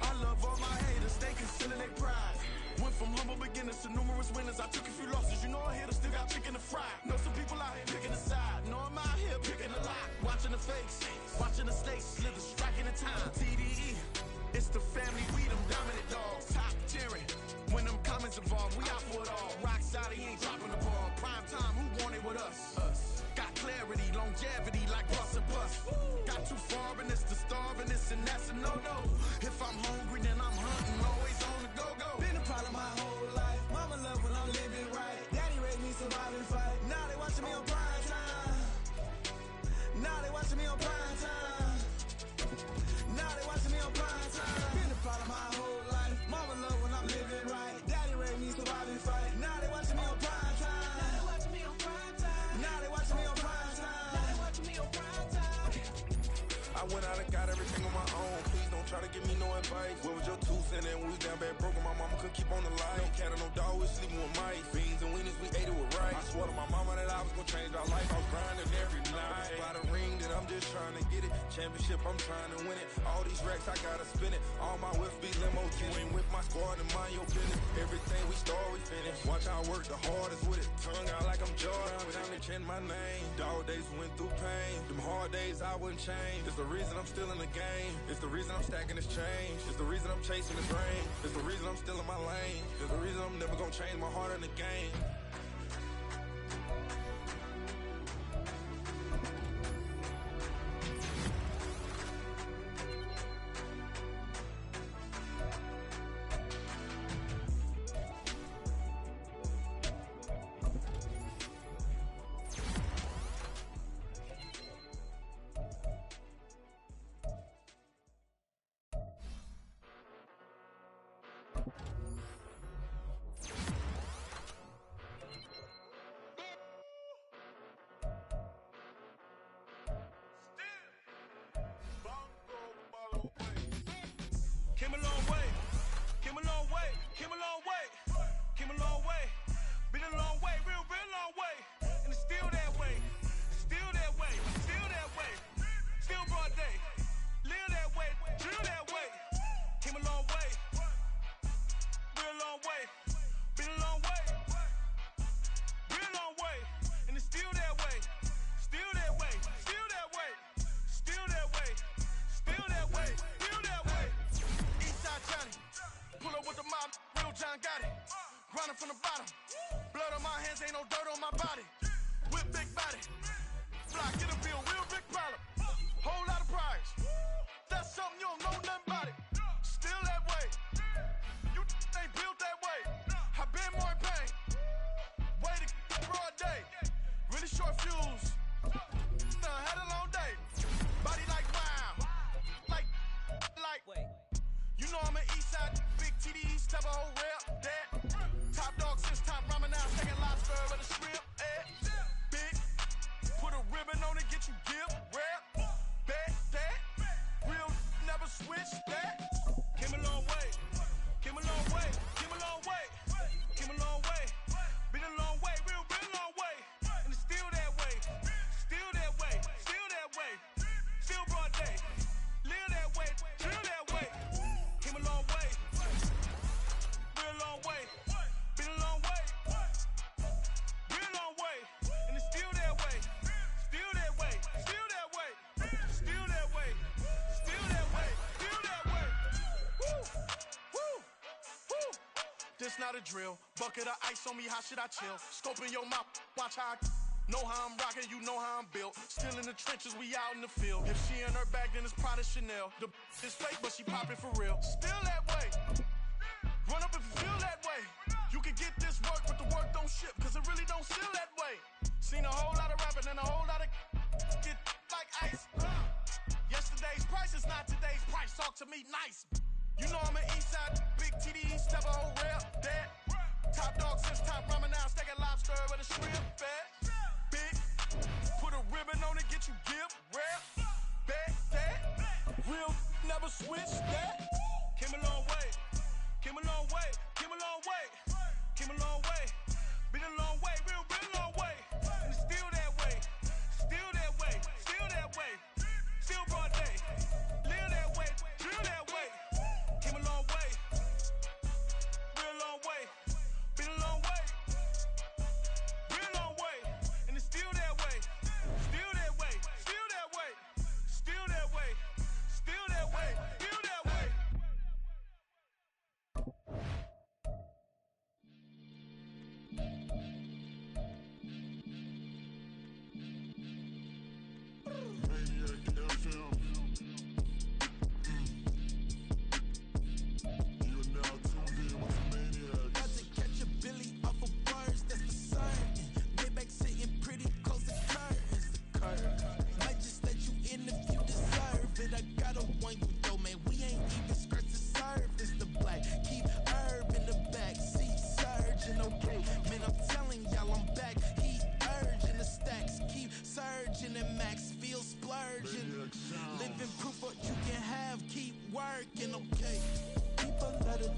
S10: I love all my haters, they concealing their pride. Went from humble beginners to numerous winners. I took a few losses, you know a hitter still got chicken to fry. Know some people out here picking a side. Know I'm out here picking a lot. Watching the face, watching the stakes, slither, striking the time. TDE, it's the family, we them dominant dogs. Top tiering, when them comments involved, we out for it all. Rock solid, he ain't dropping the ball. Prime time, who want it with us? Got clarity, longevity, like bus and bus. Got too far and it's the starving, this and that's a no-no. If I'm hungry, then I'm hunting, always on the go-go.
S11: Been a problem my whole life. Mama love when I'm living right. Daddy raised me survive and fight. Now they watching me on prime time. Now they watching me on prime time. Now they watching me on prime time. Been a problem my whole life. Mama love when I'm living right. Daddy raised me survive and fight. Now they watching me on prime time. Now they watching me on prime time. Now they watching me on prime time. Now they watching me on prime time.
S10: I went out and got everything on my own. Please don't try to give me no advice. What was your 2 cents and we was down bad broke and my mama couldn't keep on the light. No cat or no dog, we sleeping with mice. Beans and weenies, we ate it with rice. I swore to my mama that I was gonna change our life. I was grinding every night. By the ring, then I'm just trying to get it. Championship, I'm trying to win it. All these racks, I gotta spin it. All my whips be limo tinted. With my squad and mind your business. Everything we start, we finish. Watch I work the hardest with it. Tongue out like I'm Jordan. Without me chanting my name. Dog days went through pain. Them hard days I wouldn't change. It's the reason I'm still in the game. It's the reason I'm stacking this change. It's the reason I'm chasing this rain. It's the reason I'm still in my lane. It's the reason I'm never gonna change my heart in the game. Came a long way. Came a long way. Came a long way. Came a long way. Been a long way. Real long way. And it's still that way. Still that way. Still that way. Still broad day. Live that way. Drill that way. Came a long way. Real long way. Been a long way. Real long way. And it's still that way. Still that way. Still that way. Still that way. Still that way. Still that way. Eastside Johnny. Pull up with the mob. Real John got it. Grinding from the bottom. Blood on my hands. Ain't no dirt on my body. Whip big body. Fly. Get a bill. Real big problem. Whole lot of prize. That's something you don't know nothing about it. Still that way. You ain't built that way. I been more in pain. Way to broad day. Really short fuse. Had a long day. Body like wow. Like. You know I'm an Eastside. Big TD. Step a whole rep. That. Top dog since top ramen now. Second lobster with a shrimp. Big. Put a ribbon on it. Get you gift. Rep. Bet that. Real never switch that. Came a long way. Came a long way. Came a long way. Came a long way. Been a long way. Real long way. And it's still that way. Still that way. Still that way. Still broad day. Live that way. Drill that way. Came a long way. Real long way. Been a long way. Real long way. And it's still that way. Still that way. Still that way. Still that way. Still that way. Still that way. Woo. Woo. Woo. This not a drill. Bucket of ice on me, how should I chill? Scope in your mouth, watch how I know how I'm rocking, you know how I'm built. Still in the trenches, we out in the field. If she in her bag, then it's Prada Chanel. The is fake, but she poppin' for real. Still that way. Run up if you feel that way. You can get this work, but the work don't ship, cause it really don't feel that way. Seen a whole lot of rapping and a whole lot of get like ice. Yesterday's price is not today's price. Talk to me nice. You know I'm an Eastside, big TD, step a whole rep, that. Top dog since top ramen now, steak and lobster with a shrimp, fat. Big, put a ribbon on it, get you gift, rep, bet that. Real never switch that. Came a long way, came a long way, came a long way, came a long way. Been a long way, real long way. And it's still that way, still that way, still that way. Still broad day, live that way, drill that way. Came a long way, real long way. Been a long way, real long way. And it's still that way, still that way, still that way, still that way, still that way, still that way.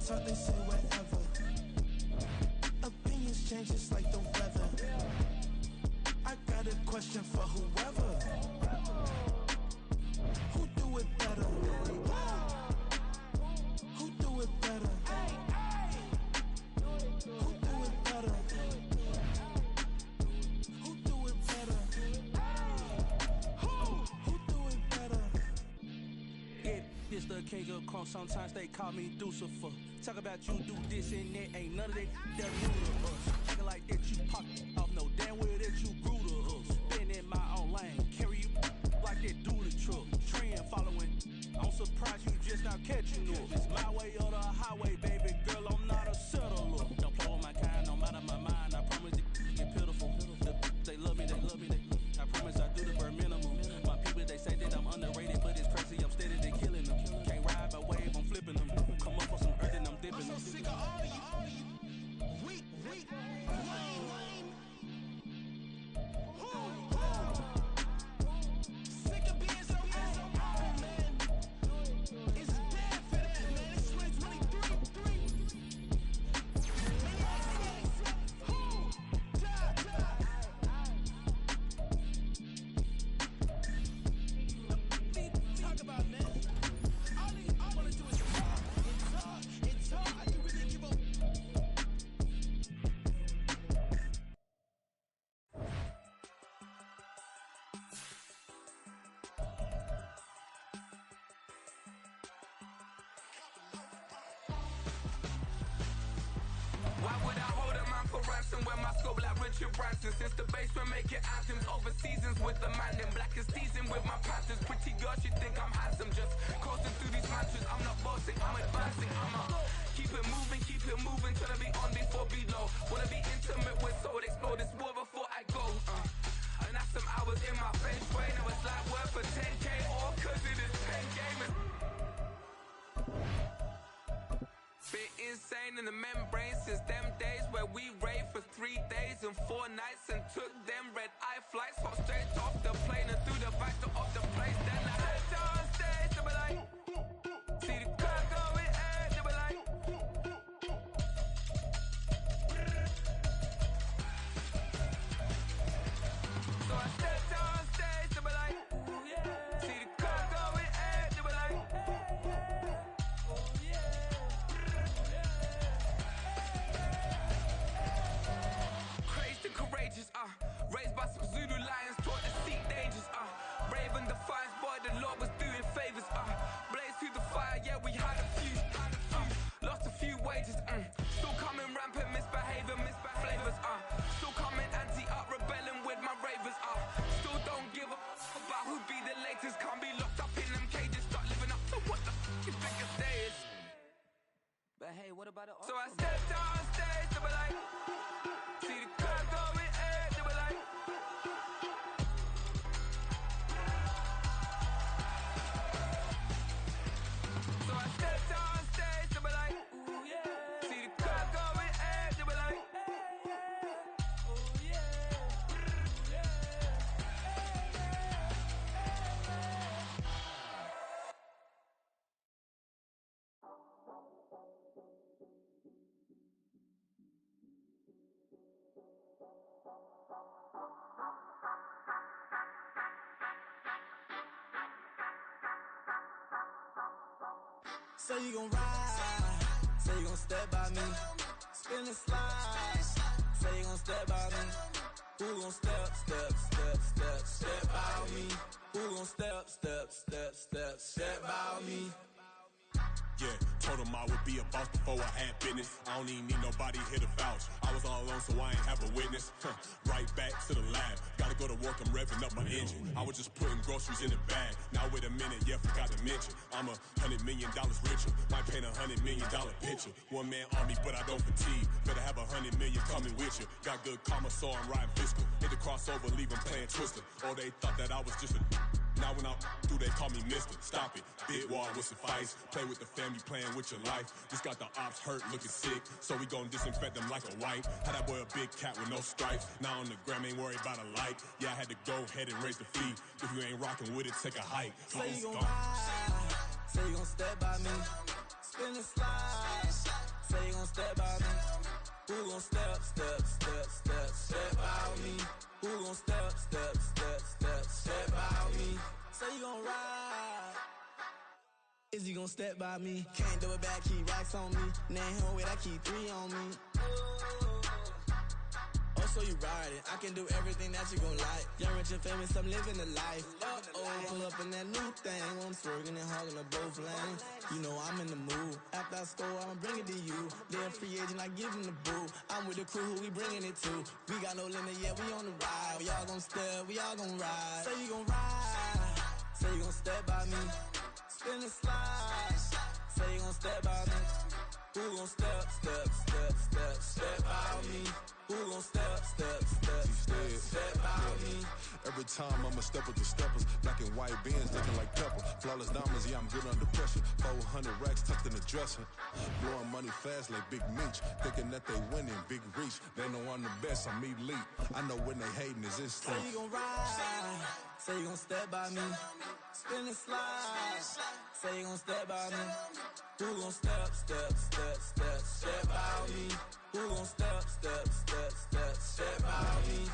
S12: Talk, they say whatever. Opinions change just like the weather. I got a question for whoever. Who do it better? Who do it better? Who do it better? Who do it better? Who do it better?
S9: Yeah, this the king of crunk. Sometimes they call me Lucifer. Talk about you do this and that, ain't none of that new to us. Acting like that you popped off, no damn well that you grew to us. Been in my own lane, carry you like that do the truck. Trend following, I'm surprised you just now catching up. It's my way or the highway, baby girl, I'm not a settler. Don't play with my kind, I'm out of my mind. I promise they get pitiful. They love me, I promise I do the bare minimum. My people, they say that I'm underrated, but it's crazy, I'm steady, they killing them. Can't ride my wave, I'm flipping them. Come up for some earth and I'm dipping them.
S10: I'm so sick of all you. Weak, lame. Sick of being so old, man. It's dead for that, man.
S9: your ransom. Since the basement making anthems over seasons with the man. Then black is seasoned with my Panthers. Pretty girls, you think I'm handsome. Just coasting through these mantras. I'm not bossing, I'm advancing. Keep it moving till I be on before below. Wanna be intimate with soul, explore this war before I go. And that's some hours in my feng shui. Now it's like worth for 10K, all cause it is pen gamers. Bit insane in the membrane since them days where we raved for 3 days and 4 nights and took them red eye flights. Hop straight off the plane and through the back door of the place. Then I head on stage, they were like, see the crowd going air, they were like. So I stepped on stage, they were like, see the crowd going air, they were like. Crazed and courageous, raised by some Zulu lions, taught to seek dangers, brave and defiant, boy, the Lord was doing favors, blaze through the fire, yeah, we had a few, lost a few wages, still coming rampant, misbehaving, flavors, still coming anti-up, rebelling with my ravers, still don't give a about who be the latest, can't be locked up in them cages, start living up to what the you think a day is. But hey, what about it? So I stepped on stage, they were like, see the crowd going air, they were like. So I stepped on stage, they were like, see the crowd going air, they were like.
S11: Say you gon' ride, say you gon' step by me, spin and slide, say you gon' step by me, who gon' step by me, who gon' step by me.
S13: Yeah, told him I would be a boss before I had business. I don't even need nobody here to vouch. I was all alone, so I ain't have a witness. Right back to the lab. Gotta go to work, I'm revving up my engine. I was just putting groceries in the bag. Now wait a minute, yeah, forgot to mention. I'm $100 million richer. Might paint $100 million picture. One man army, but I don't fatigue. Better have 100 million coming with you. Got good karma, so I'm riding fiscal. Hit the crossover, leave them playing Twister. Oh, they thought that I was just a... Now when I do, they call me Mister. Stop it, big wall would suffice. Play with the family, playing with your life. Just got the ops hurt, looking sick. So we gon' disinfect them like a wipe. Had that boy a big cat with no stripes. Now on the gram, ain't worried about a light. Yeah, I had to go ahead and raise the fee. If you ain't rocking with it, take a hike.
S11: Say you gon' ride, say you gon' step by me, spin and slide. Say you gon' step by me, who gon' step by me, who gon' step by me. Say you gon' ride, is he gon' step by me? Can't do it back, keep racks on me. Name home with I keep 3 on me. Oh, so you ride it, I can do everything that you gon' like. Young, rich, and famous, I'm living the life. Pull up in that new thing, I'm swerving and hogging up both lanes. You know I'm in the mood, after I score, I'ma bring it to you. They're a free agent, I give him the boo. I'm with the crew, who we bringing it to. We got no limit, yeah, we on the ride. We all gon' step, we all gon' ride. Say you gon' ride, say you gon' step by me, spin and slide. Say you gon' step by me, who gon' step by me, who gon' step by me.
S14: Every time I'ma step with the steppers, black and white beans looking like pepper. Flawless diamonds, yeah, I'm good under pressure. 400 racks tucked in the dresser. Blowing money fast like Big Meech. Thinking that they winning, big reach. They know I'm the best, I'm elite. I know when they hating is instinct.
S11: Say you gon' ride, say you gon' step by me, spin and slide. Say you gon' step by me, who gon' step by me, who gon' step by me.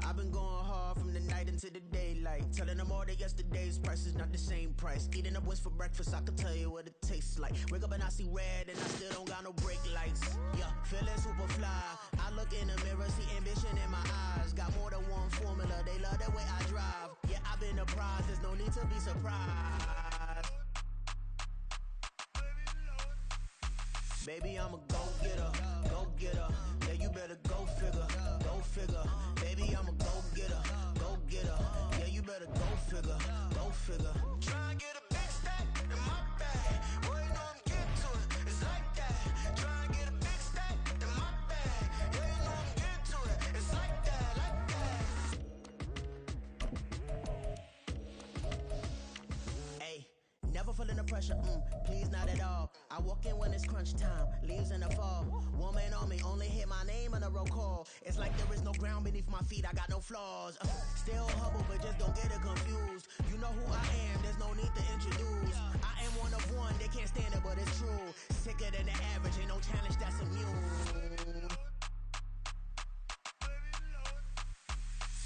S11: I've been going hard from the night into the daylight.
S1: like. Telling them all that yesterday's price is not the same price. Eating up wings for breakfast, I can tell you what it tastes like. Wake up and I see red and I still don't got no brake lights. Yeah, feeling super fly. I look in the mirror, see ambition in my eyes. Got more than one formula, they love the way I drive. Yeah, I've been a prize, there's no need to be surprised. Baby, I'm a go-getter, go-getter. Yeah, you better go figure, go figure. Baby, I'm a go-getter, go-getter. Yeah, you better go figure, go figure.
S10: Try and get a big stack in my bag. Boy, you know I'm getting to it. It's like that. Try and get a big stack in my bag. Yeah, you know I'm getting to it. It's like that, like that.
S1: Hey, never feeling the pressure, please not at all. I walk in when it's crunch time, leaves in the fall. Woman on me, only hit my name on a roll call. It's like there is no ground beneath my feet, I got no flaws. Still humble, but just don't get it confused. You know who I am, there's no need to introduce. I am one of one, they can't stand it, but it's true. Sicker than the average, ain't no challenge that's immune.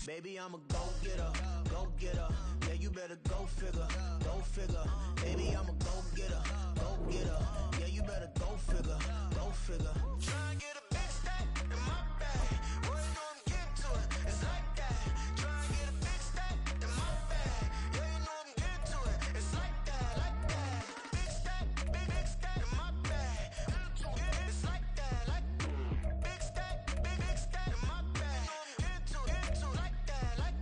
S1: Baby, I'm a go-getter, go-getter. Yeah, you better go figure, go figure. Baby, I'm a go-getter, go-getter. Yeah, you better go figure, go figure.
S10: Try and get a big stack in my bag. Boy, you know I'm getting to it. It's like that. Try and get a big stack in my bag. Yeah, you know I'm getting to it. It's like that, like that. Big stack, big stack in my bag. Yeah, it's like that, like big stack in my bag. You know I'm getting to it, like that, like.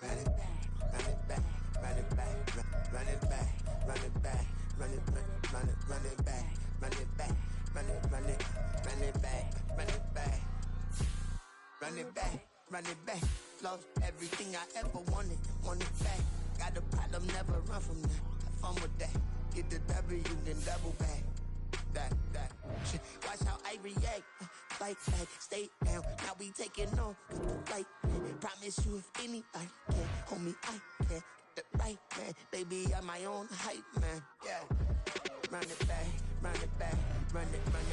S11: Run it back, run it back, run it back, run it back, run it back, run it back, run it back, run it back, run it back, run it back, run it back, run it back. Lost everything I ever wanted, want it back. Got a problem, never run from that. Have fun with that. Get the W, then double back. That shit. Watch how I react. Fight back, stay down. Now we taking on the fight. Promise you if anybody can, homie, I can. Get the right man, baby, I'm my own hype man. Yeah. Run it back, run it back, run it back,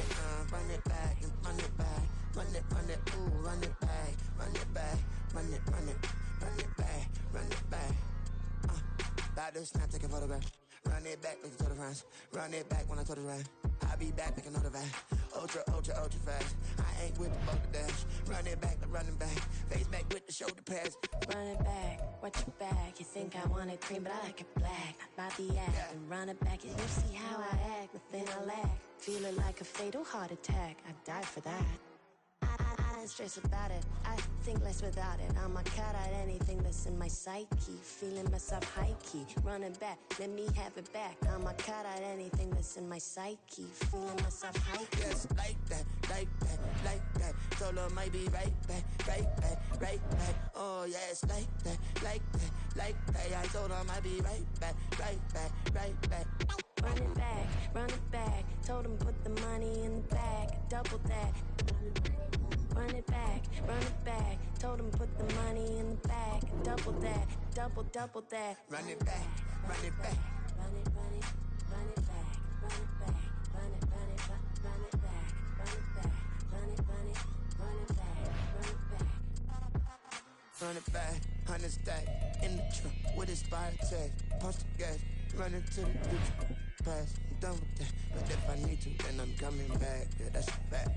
S11: and run it back, run it, ooh, run it back, run it back, run it back, run it back. About to snap, take a photograph. Run it back, make it to the friends. Run it back when I told it right. I'll be back, make another van. Ultra, ultra, ultra fast. I ain't with the boat to dash. Run it back, running back. Face back with the shoulder pads.
S15: Run it back, watch your back. You think I want it cream, but I like it black. About the act, yeah. And run it back. You see how I act, nothing I lack. Feeling like a fatal heart attack. I'd die for that. I don't stress about it, I think less without it. I'ma cut out anything that's in my psyche. Feeling myself high-key, running back, let me have it back. I'ma cut out anything that's in my psyche. Feeling myself high-key.
S11: Yes, like that, like that, like that. Told her might be right back, right back, right back. Oh yes, like that, like that, like that. I told her might be right back, right back, right back.
S15: Run it back, run it back. Told him put the money in the bag, double that. Run it back, run it back. Told him put the money in the bag, double that, double that.
S11: Run it back, run it back.
S15: Run it, run it, run it back, run it back, run it, run it, run it back, run it back, run it, run it, run it back, run it back.
S11: Run it back, 100 stack in the truck with expired tag. Punch the gas, run into the future. Pass, I'm done with that. But if I need to, then I'm coming back. Yeah, that's a fact.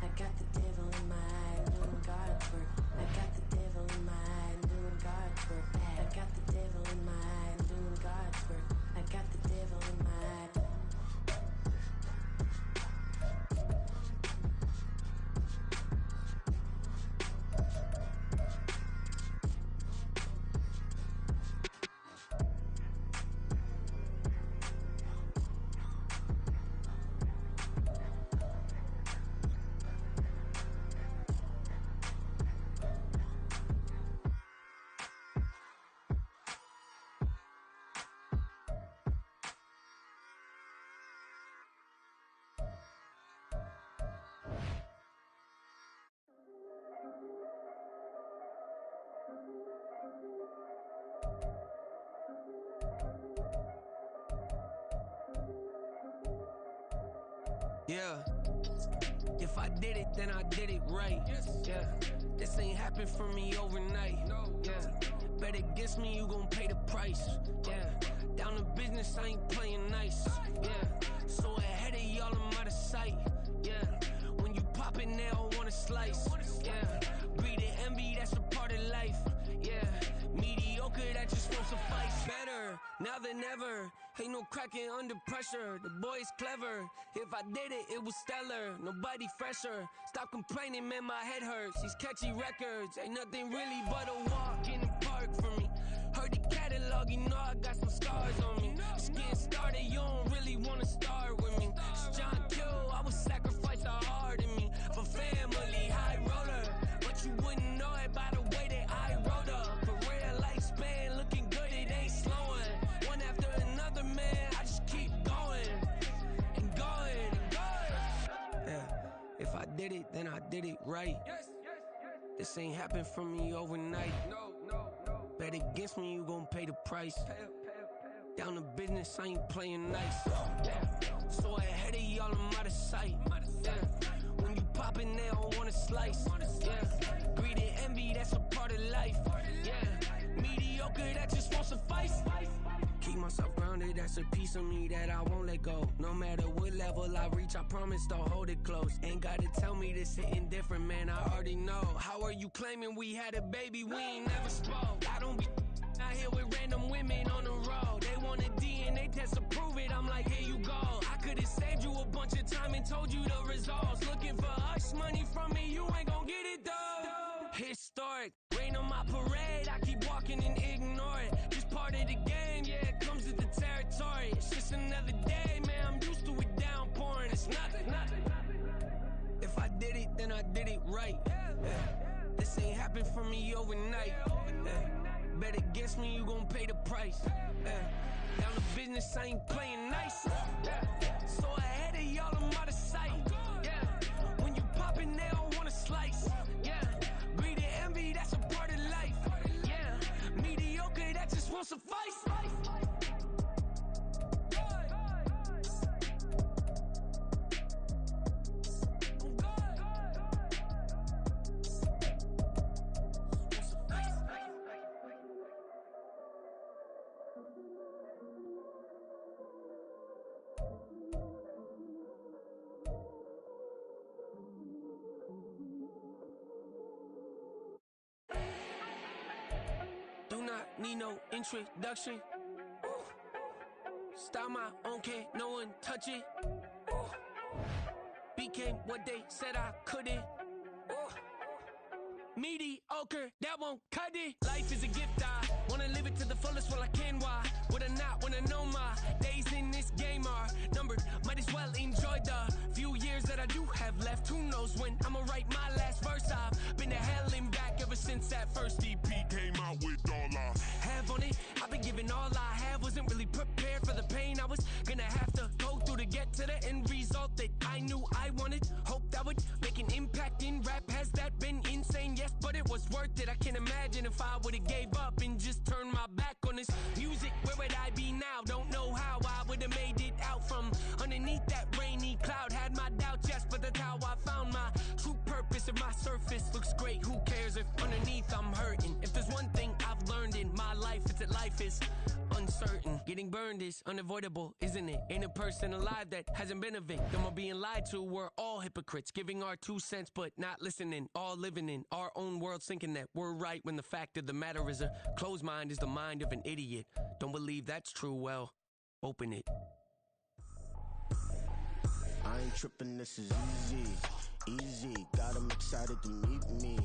S15: I got the devil in my eye, doing guard work. I got the
S9: Yeah. If I did it, then I did it right. Yeah. This ain't happened for me overnight. Yeah. Bet against me, you gon' pay the price. Yeah. Down to business, I ain't playing nice. Yeah. So ahead of y'all, I'm out of sight. Yeah. When you pop it, they all wanna slice. Yeah. Greed and envy, that's a part of life. Yeah. Mediocre, that just won't suffice. Better now than ever. Ain't no cracking under pressure. The boy's clever. If I did it, it was stellar. Nobody fresher. Stop complaining, man, my head hurts. These catchy records ain't nothing really but a walk in the park for me. Heard the catalog, you know I got some scars on me. Just getting started, you don't really wanna start with me. It's John Kill, I would sacrifice a heart in me for family, high roller. But you wouldn't know it by the way that I wrote up. Career lifespan looking good, it ain't slowing. One after another, man, I just keep going and going and going. Yeah, if I did it, then I did it right. This ain't happened for me overnight. Bet against me, you gon' pay the price. Down to business, I ain't playing nice. So ahead of y'all, I'm out of sight. When you poppin', they don't wanna slice. Greed and envy, that's a part of life. Mediocre, that just won't suffice. Keep myself grounded, that's a piece of me that I won't let go. No matter what level I reach, I promise to hold it close. Ain't gotta tell me this hitting different, man, I already know. How are you claiming we had a baby, we ain't never spoke? I don't be out here with random women on the road. They want a DNA test to prove it, I'm like, here you go. I could've saved you a bunch of time and told you the results. Looking for hush money from me, you ain't gon' get it though. Historic, rain on my parade, I keep walking and ignore it. Just part of the game, yeah, it comes with the territory. It's just another day, man, I'm used to it downpouring. It's nothing. If I did it, then I did it right. This ain't happened for me overnight. Bet against me, you gon' pay the price. Down to business, I ain't playing nice. So ahead of y'all, I'm out of sight. When you poppin', they don't wanna slice. Greed and envy, that's a part of life. Mediocre, that just won't suffice. Do not need no introduction. Style my own, can't no one touch it. Became what they said I couldn't. Mediocre, that won't cut it. Life is a gift, I wanna live it to the fullest while I can. Why would I not wanna know my days in this game are numbered? Might as well enjoy the few years that I do have left. Who knows when I'ma write my last verse? I've been to hell and back ever since that first EP came out with all I have on it. I've been giving all I have, wasn't really prepared for the pain I was gonna have to go through to get to the end result that I knew I wanted. Hope that would make an impact in rap. Has that been insane? Yes, but it was worth it. I can't imagine if I would've gave up and just turned my back on this music. Where would I be now? Don't know how I would've made it out from underneath that rainy cloud. Had my doubts, yes, but that's how I found my true purpose. If my surface looks great, who cares if underneath I'm hurting? If there's one thing I've learned in my life, it's that life is uncertain. Getting burned is unavoidable, isn't it? Ain't a person alive that hasn't been a victim of being lied to. We're all hypocrites, giving our 2 cents but not listening. All living in our own world, thinking that we're right when the fact of the matter is a closed mind is the mind of an idiot. Don't believe that's true? Well, open it.
S1: I ain't tripping, this is easy. Got 'em excited to meet me.